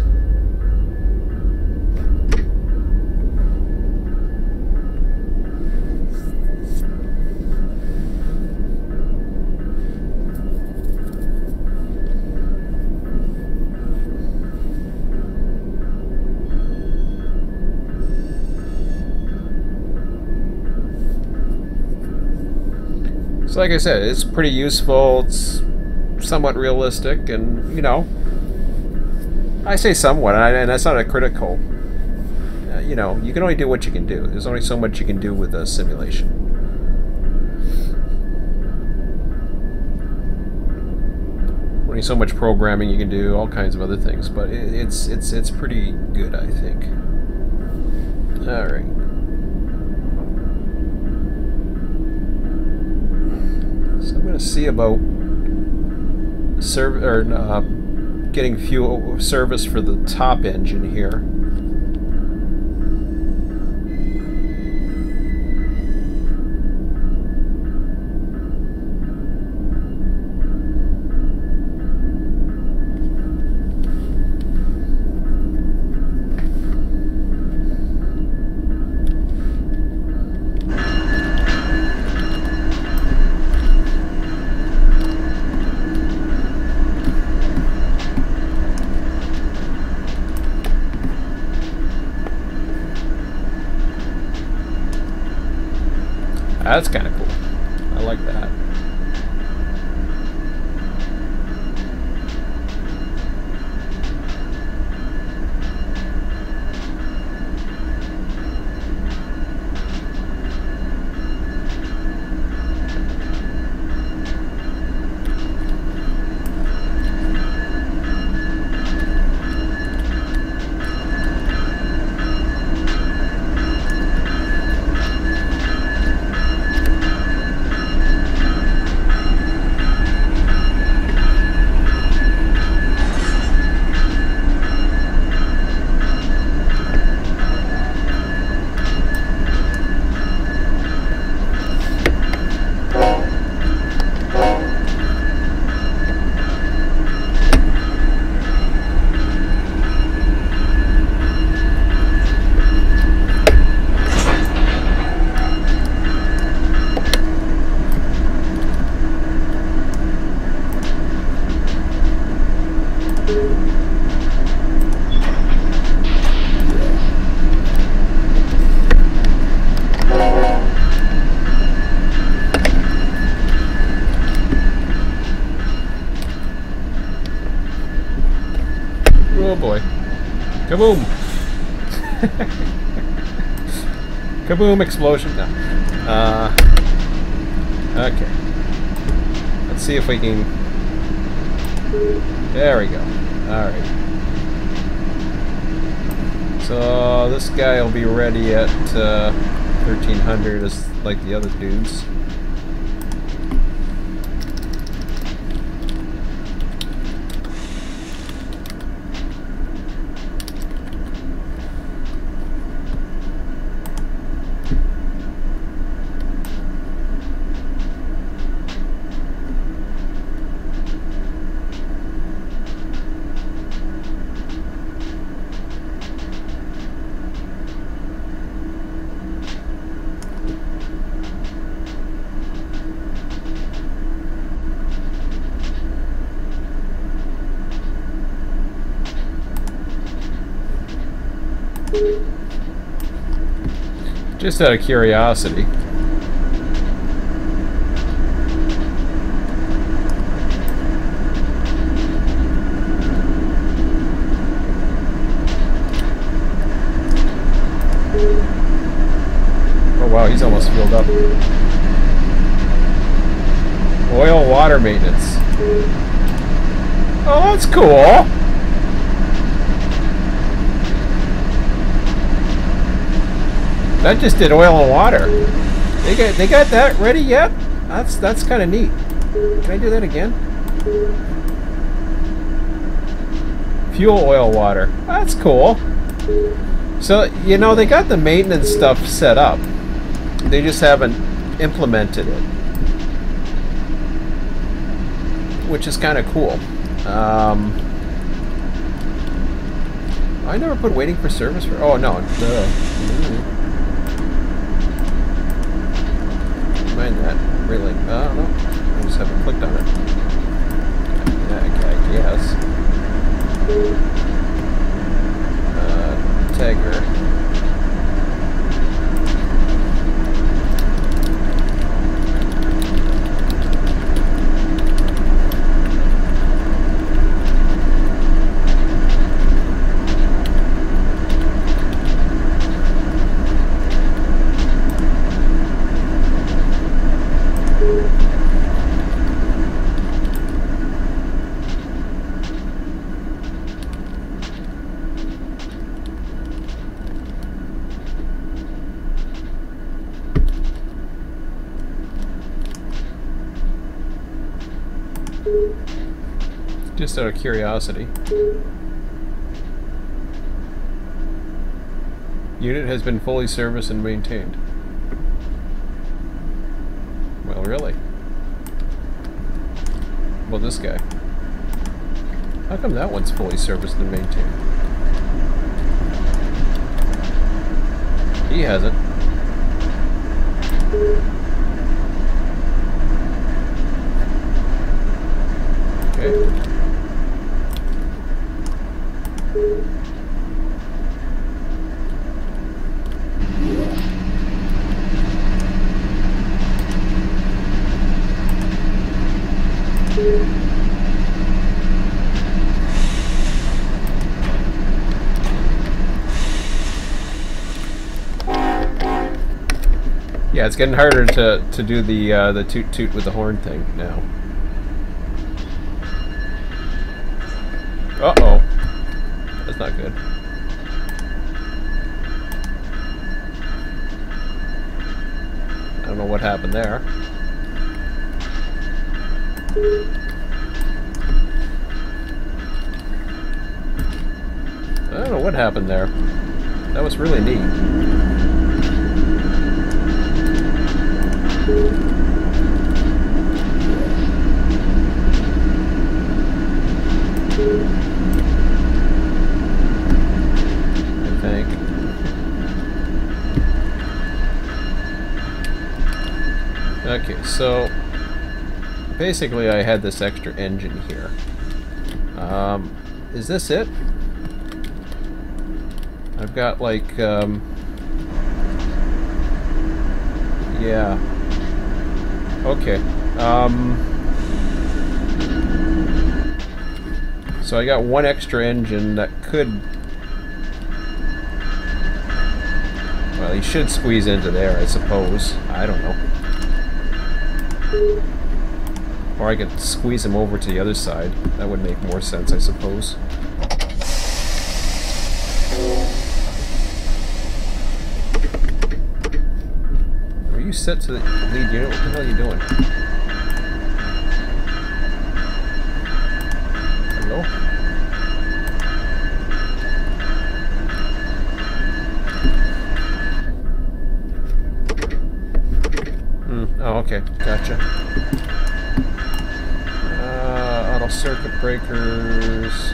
So like I said, it's pretty useful, it's somewhat realistic, and, you know, I say somewhat, and that's not a critical. You know, you can only do what you can do. There's only so much you can do with a simulation. Only so much programming you can do, all kinds of other things, but it's pretty good, I think. All right. I'm going to see about getting fuel service for the top engine here. That's kind of cool. I like that. Oh boy. Kaboom! Kaboom explosion. No. Okay. Let's see if we can... There we go. Alright. So this guy will be ready at 1300 as like the other dudes. Just out of curiosity. Oh wow, he's almost filled up. Oil water maintenance. Oh, that's cool. That just did oil and water. They got that ready yet? That's kind of neat. Can I do that again? Fuel, oil, water. That's cool. So, you know, they got the maintenance stuff set up. They just haven't implemented it. Which is kind of cool. I never put waiting for service for... Oh, no. Mind that. Really? I don't know. I just haven't clicked on it. Yeah, I guess. Tagger. Just out of curiosity. Unit has been fully serviced and maintained. Well, really? Well, this guy. How come that one's fully serviced and maintained? He hasn't. Okay. Yeah, it's getting harder to do the toot toot with the horn thing now. Uh-oh. That's not good. I don't know what happened there. I don't know what happened there. That was really neat. I think. Okay, so basically I had this extra engine here. Is this it? I've got like, yeah. Okay. So I got one extra engine that could... Well, he should squeeze into there, I suppose. I don't know. Or I could squeeze him over to the other side. That would make more sense, I suppose. Are you set to the lead unit? What the hell are you doing? Hello? Oh, okay. Gotcha. Auto circuit breakers.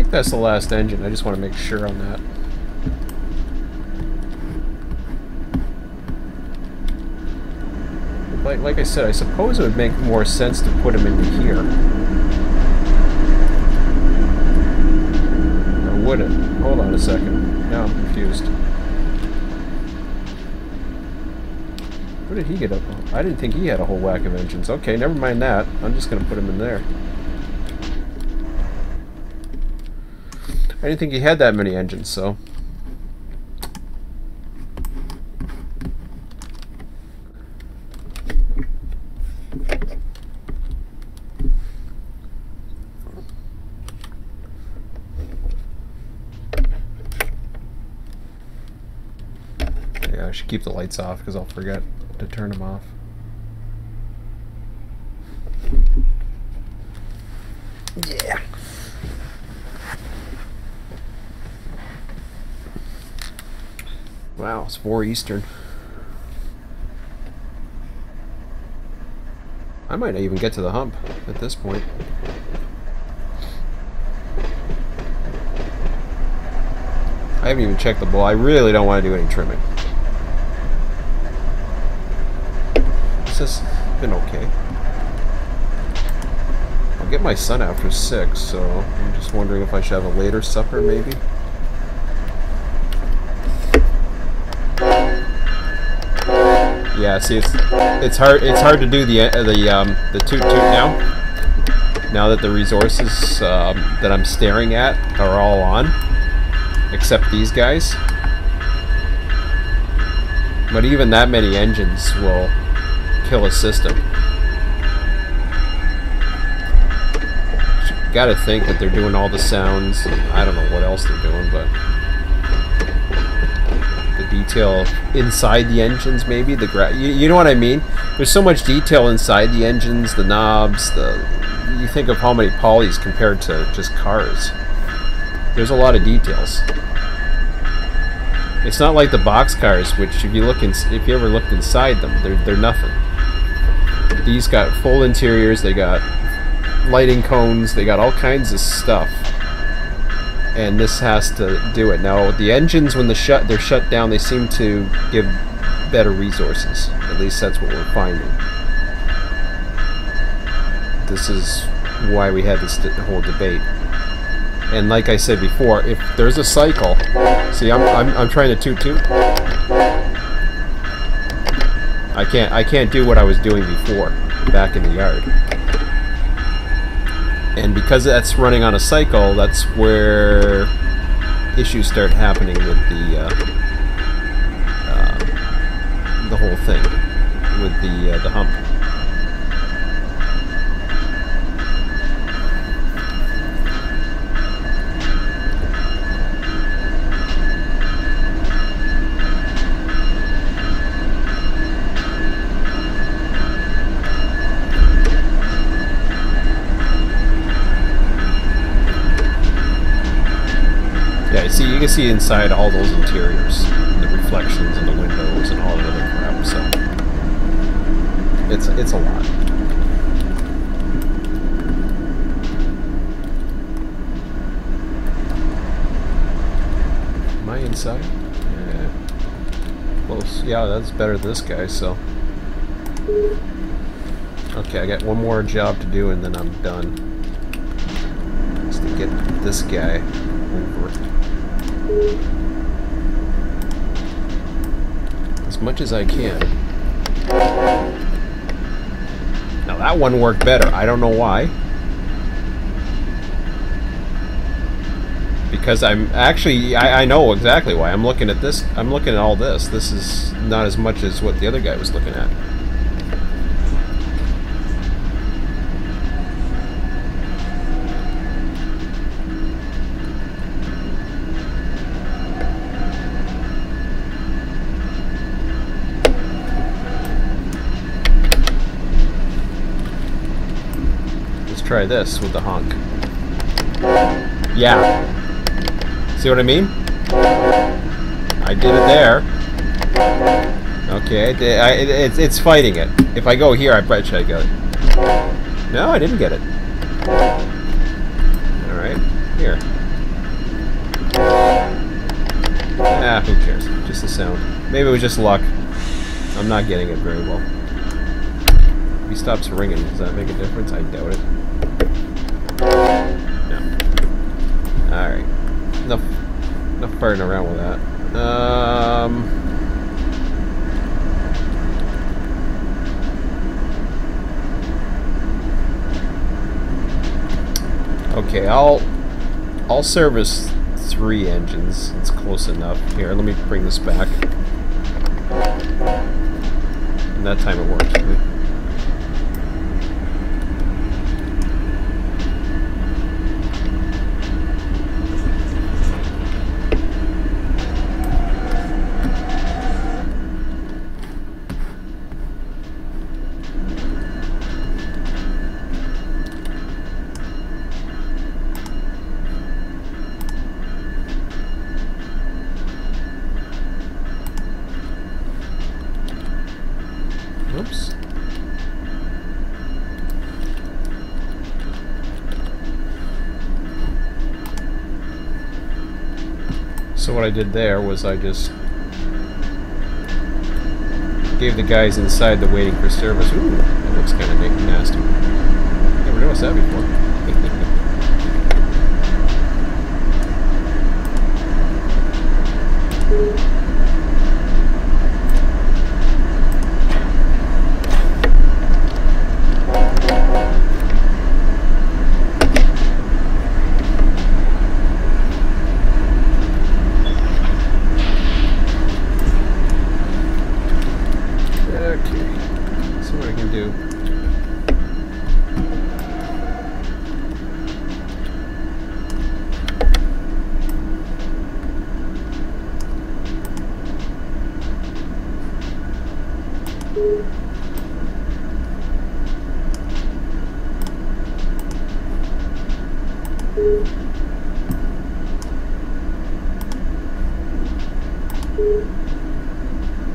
think that's the last engine. I just want to make sure on that. Like I said, I suppose it would make more sense to put him into here. Or would it? Hold on a second. Now I'm confused. What did he get up on? I didn't think he had a whole whack of engines. Okay, never mind that. I'm just going to put him in there. I didn't think he had that many engines, so... I should keep the lights off because I'll forget to turn them off. Yeah. Wow, it's 4 Eastern. I might not even get to the hump at this point. I haven't even checked the bowl. I really don't want to do any trimming. This has been okay. I'll get my son after 6, so I'm just wondering if I should have a later supper, maybe. Yeah, see, it's hard to do the toot now. Now that the resources that I'm staring at are all on, except these guys. But even that many engines will kill a system. Gotta think that they're doing all the sounds. I don't know what else they're doing, but the detail inside the engines, maybe you know what I mean. There's so much detail inside the engines, the knobs. You think of how many polys compared to just cars. There's a lot of details. It's not like the box cars, which if you ever looked inside them, they're nothing. These got full interiors, they got lighting cones, they got all kinds of stuff. And this has to do it. Now, the engines, when they're shut down, they seem to give better resources. At least that's what we're finding. This is why we had this whole debate. And like I said before, if there's a cycle, see, I'm trying to toot. I can't do what I was doing before, back in the yard. And because that's running on a cycle, that's where issues start happening with the whole thing, with the hump. See, you can see inside all those interiors, the reflections and the windows and all that other crap. So it's a lot. Am I inside? Yeah. Close. Yeah, that's better than this guy. So okay, I got one more job to do and then I'm done. Just to get this guy over. As much as I can. Now that one worked better. I don't know why. Because I'm actually, I know exactly why. I'm looking at this. I'm looking at all this. This is not as much as what the other guy was looking at. Try this with the honk. Yeah. See what I mean? I did it there. Okay, it's fighting it. If I go here, I bet you I got it. No, I didn't get it. Alright, here. Ah, who cares? Just the sound. Maybe it was just luck. I'm not getting it very well. If he stops ringing, does that make a difference? I doubt it. No. Alright. Enough farting around with that. Okay, I'll service 3 engines. It's close enough. Here, let me bring this back. And that time it worked. Oops. So what I did there was I just gave the guys inside the waiting for service. Ooh, that looks kind of nasty. Never noticed that before.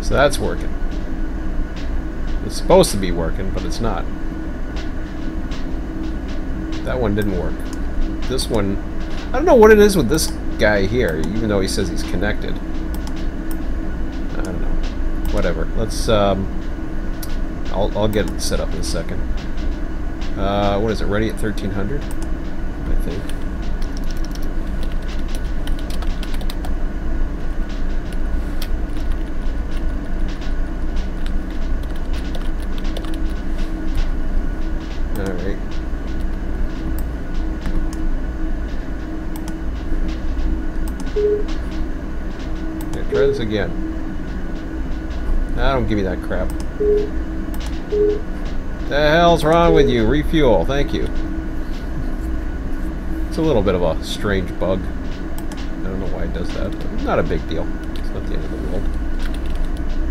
So that's working. It's supposed to be working, but it's not. That one didn't work. This one, I don't know what it is with this guy here, even though he says he's connected. I don't know. Whatever. Let's, I'll get it set up in a second. What is it, ready at 1300? I think. Alright. Yeah, try this again. Don't give me that crap. The hell's wrong with you? Refuel, thank you. It's a little bit of a strange bug. I don't know why it does that, but not a big deal. It's not the end of the world.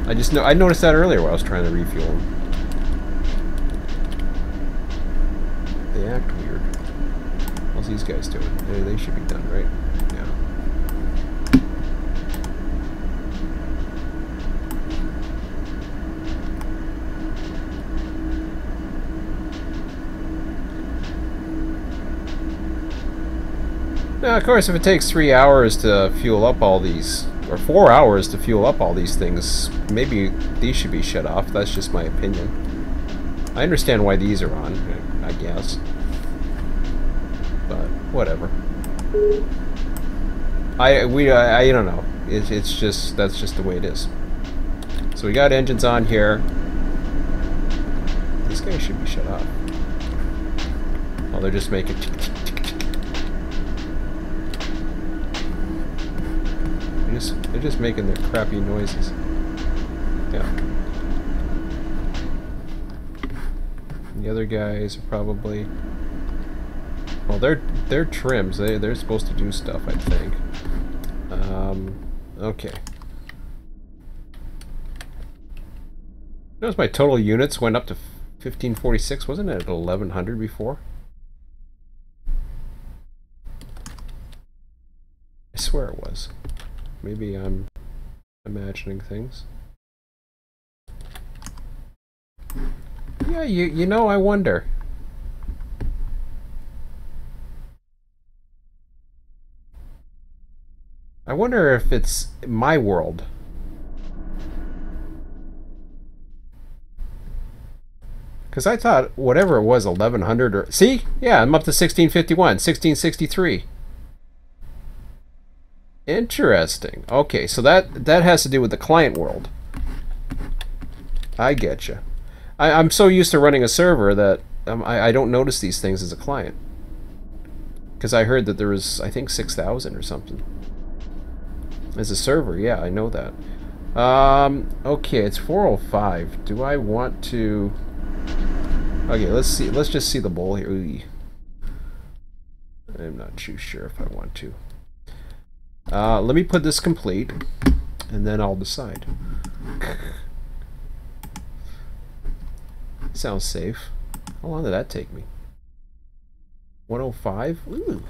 I just know I noticed that earlier when I was trying to refuel them. They act weird. How's these guys doing? They should be done, right? Yeah. Now, of course, if it takes 3 hours to fuel up all these, or 4 hours to fuel up all these things, maybe these should be shut off. That's just my opinion. I understand why these are on, I guess. But, whatever. I don't know. It's just, that's just the way it is. So we got engines on here. These guys should be shut off. Oh, they're just making tick, tick, tick, tick. They're just making their crappy noises. Yeah. And the other guys are probably, well, they're trims. They're supposed to do stuff, I think. Okay. Notice my total units went up to 1546. Wasn't it at 1100 before? I swear it was. Maybe I'm imagining things. Yeah, you know, I wonder. I wonder if it's my world. Because I thought whatever it was, 1100 or... See? Yeah, I'm up to 1651, 1663. Interesting. Okay, so that has to do with the client world. I get you. I'm so used to running a server that I don't notice these things as a client. Because I heard that there was, I think, 6,000 or something. As a server, yeah, I know that. Okay, it's 405. Do I want to... Okay, let's see. Let's just see the bowl here. Ooh. I'm not too sure if I want to. Let me put this complete, and then I'll decide. Sounds safe. How long did that take me? 105? Ooh.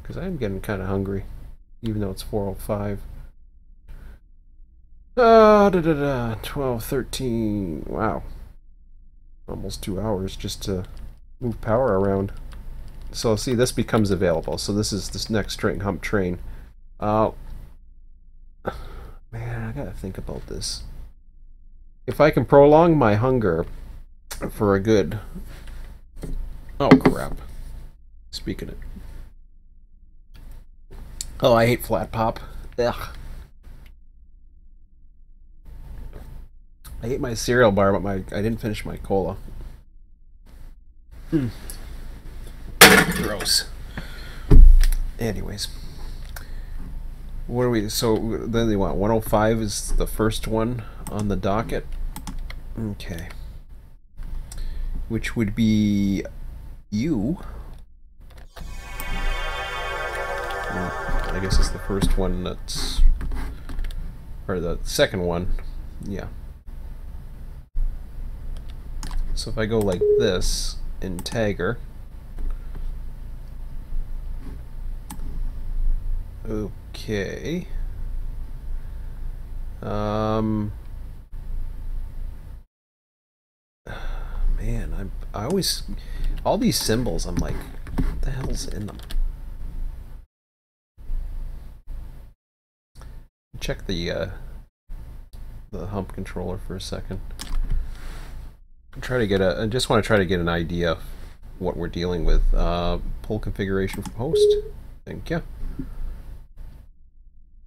Because I'm getting kind of hungry, even though it's 405. 12, 13. Wow. Almost 2 hours just to move power around. So see, this becomes available. So this is this next hump train. Man, I gotta think about this. If I can prolong my hunger for a good... Oh, crap. Speaking of... Oh, I hate flat pop. Ugh. I ate my cereal bar, but I didn't finish my cola. Gross. Anyways. What are we... So, then they want 105 is the first one on the docket. Okay. Which would be... you. I guess it's the first one that's... Or the second one. Yeah. So if I go like this in Tagger, okay. Man, I always, all these symbols, I'm like, what the hell's in them? Check the hump controller for a second. Try to get a. I just want to try to get an idea of what we're dealing with. Pull configuration from host. Thank you.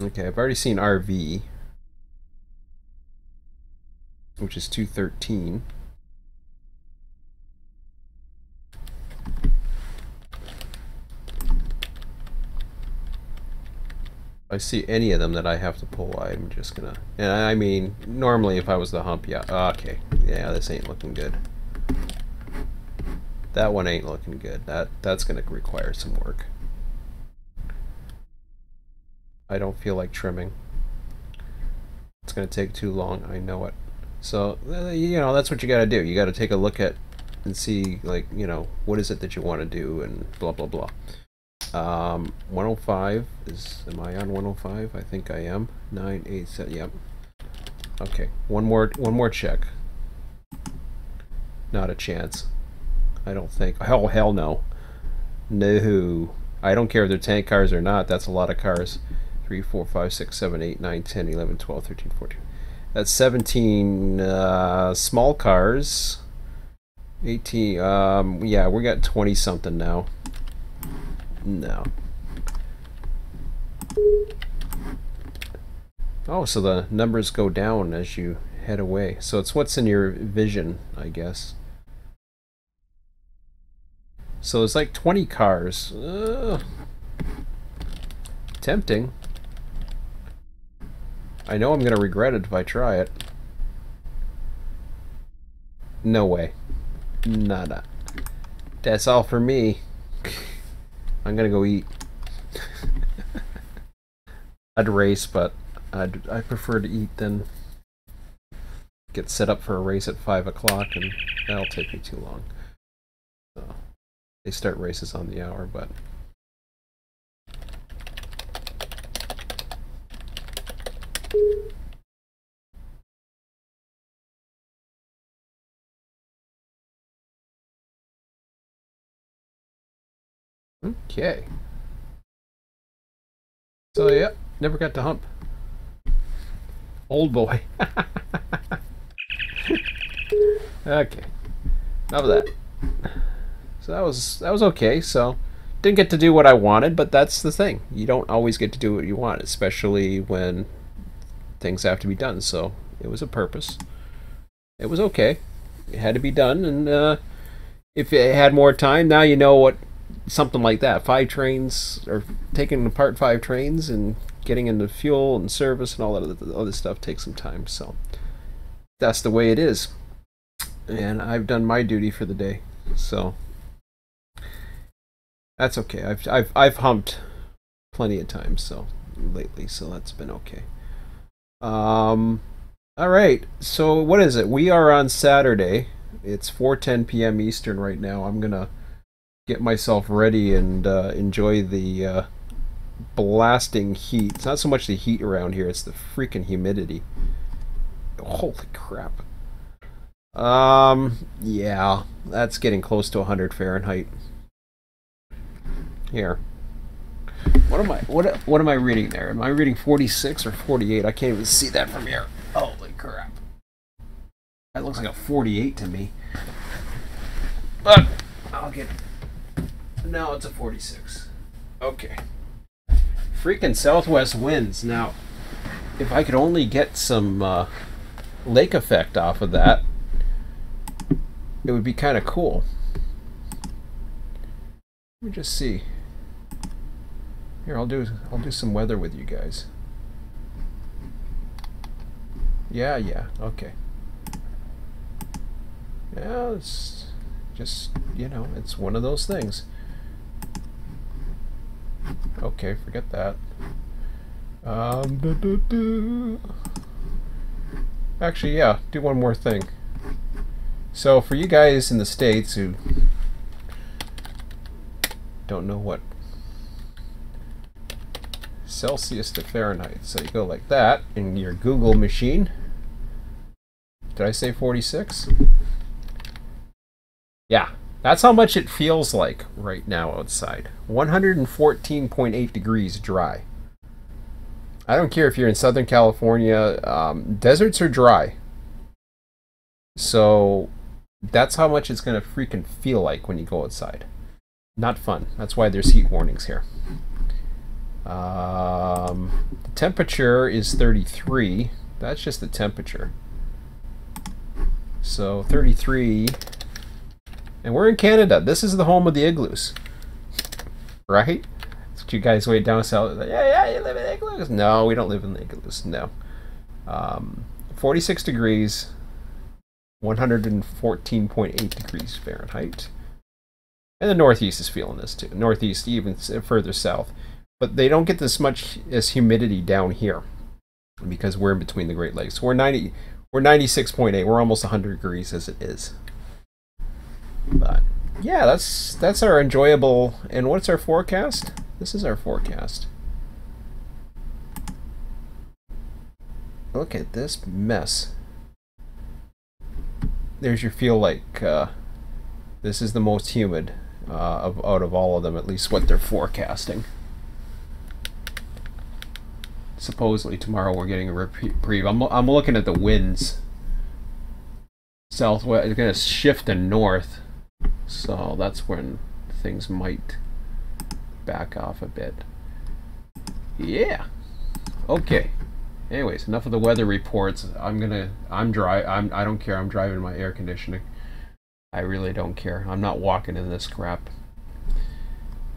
Okay, I've already seen RV, which is 213. If I see any of them that I have to pull, I'm just gonna... And I mean, normally if I was the hump, yeah. Okay, yeah, this ain't looking good. That one ain't looking good. That's gonna require some work. I don't feel like trimming. It's gonna take too long, I know it. So, you know, that's what you gotta do. You gotta take a look at and see, like, you know, what is it that you want to do and blah, blah, blah. 105 is, am I on 105? I think I am. 987, yep. Okay, one more check. Not a chance. I don't think. Oh, hell no. No. I don't care if they're tank cars or not. That's a lot of cars. 3, 4, 5, 6, 7, 8, 9, 10, 11, 12, 13, 14. That's 17 small cars. 18. Yeah, we got 20 something now. No. Oh, so the numbers go down as you head away. So it's what's in your vision, I guess. So it's like 20 cars. Tempting. I know I'm going to regret it if I try it. No way. Nada. That's all for me. I'm gonna go eat. I'd race, but I prefer to eat than get set up for a race at 5 o'clock, and that'll take me too long. So they start races on the hour, but Okay. So yeah, never got to hump. Old boy. Okay. Enough of that. So that was okay. So didn't get to do what I wanted, but that's the thing. You don't always get to do what you want, especially when things have to be done. So it was a purpose. It was okay. It had to be done, and if it had more time, now you know what something like that. 5 trains, or taking apart 5 trains and getting into fuel and service and all that other stuff takes some time. So that's the way it is. And I've done my duty for the day. So that's okay. I've humped plenty of times so lately, so that's been okay. All right. So what is it? We are on Saturday. It's 4:10 p.m. Eastern right now. I'm gonna get myself ready and enjoy the blasting heat. It's not so much the heat around here; it's the freaking humidity. Holy crap. Yeah, that's getting close to 100 Fahrenheit. Here. What am I reading there? Am I reading 46 or 48? I can't even see that from here. Holy crap. That looks like a 48 to me. But I'll get no, it's a 46. Okay. Freaking southwest winds. Now, if I could only get some lake effect off of that, it would be kind of cool. Let me just see. Here, I'll do some weather with you guys. Yeah, okay. Yeah, it's just, you know, it's one of those things. Okay, forget that. Actually, yeah, do one more thing. So for you guys in the States who don't know what Celsius to Fahrenheit, so you go like that in your Google machine. Did I say 46? Yeah, that's how much it feels like right now outside. 114.8 degrees dry. I don't care if you're in Southern California, deserts are dry. So that's how much it's going to freaking feel like when you go outside. Not fun. That's why there's heat warnings here. The temperature is 33. That's just the temperature. So 33. And we're in Canada. This is the home of the igloos. Right? That's what you guys way down south. Yeah, you live in igloos. No, we don't live in the igloos. No. 46 degrees. 114.8 degrees Fahrenheit. And the Northeast is feeling this too. Northeast even further south. But they don't get this much as humidity down here because we're in between the Great Lakes. We're 96.8. We're almost 100 degrees as it is. But yeah, that's our enjoyable. And what's our forecast? This is our forecast. Look at this mess. There's your feel like. This is the most humid out of all of them, at least what they're forecasting. Supposedly tomorrow we're getting a reprieve. I'm looking at the winds. Southwest is going to shift to north, so that's when things might back off a bit. Yeah. Okay. Anyways, enough of the weather reports. I don't care. I'm driving my air conditioning. I really don't care. I'm not walking in this crap.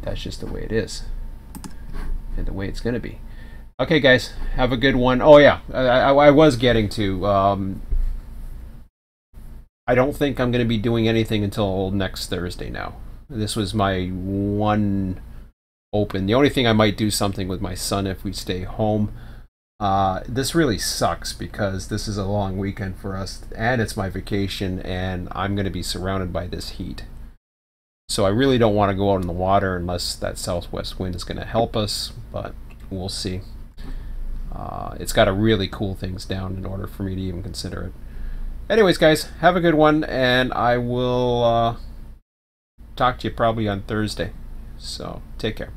That's just the way it is, and the way it's going to be. Okay, guys, have a good one. Oh yeah, I was getting to. I don't think I'm going to be doing anything until next Thursday now. This was my one open. The only thing I might do something with my son if we stay home. This really sucks because this is a long weekend for us, and it's my vacation, and I'm going to be surrounded by this heat. So I really don't want to go out in the water unless that southwest wind is going to help us, but we'll see. It's got to really cool things down in order for me to even consider it. Anyways, guys, have a good one, and I will talk to you probably on Thursday. So take care.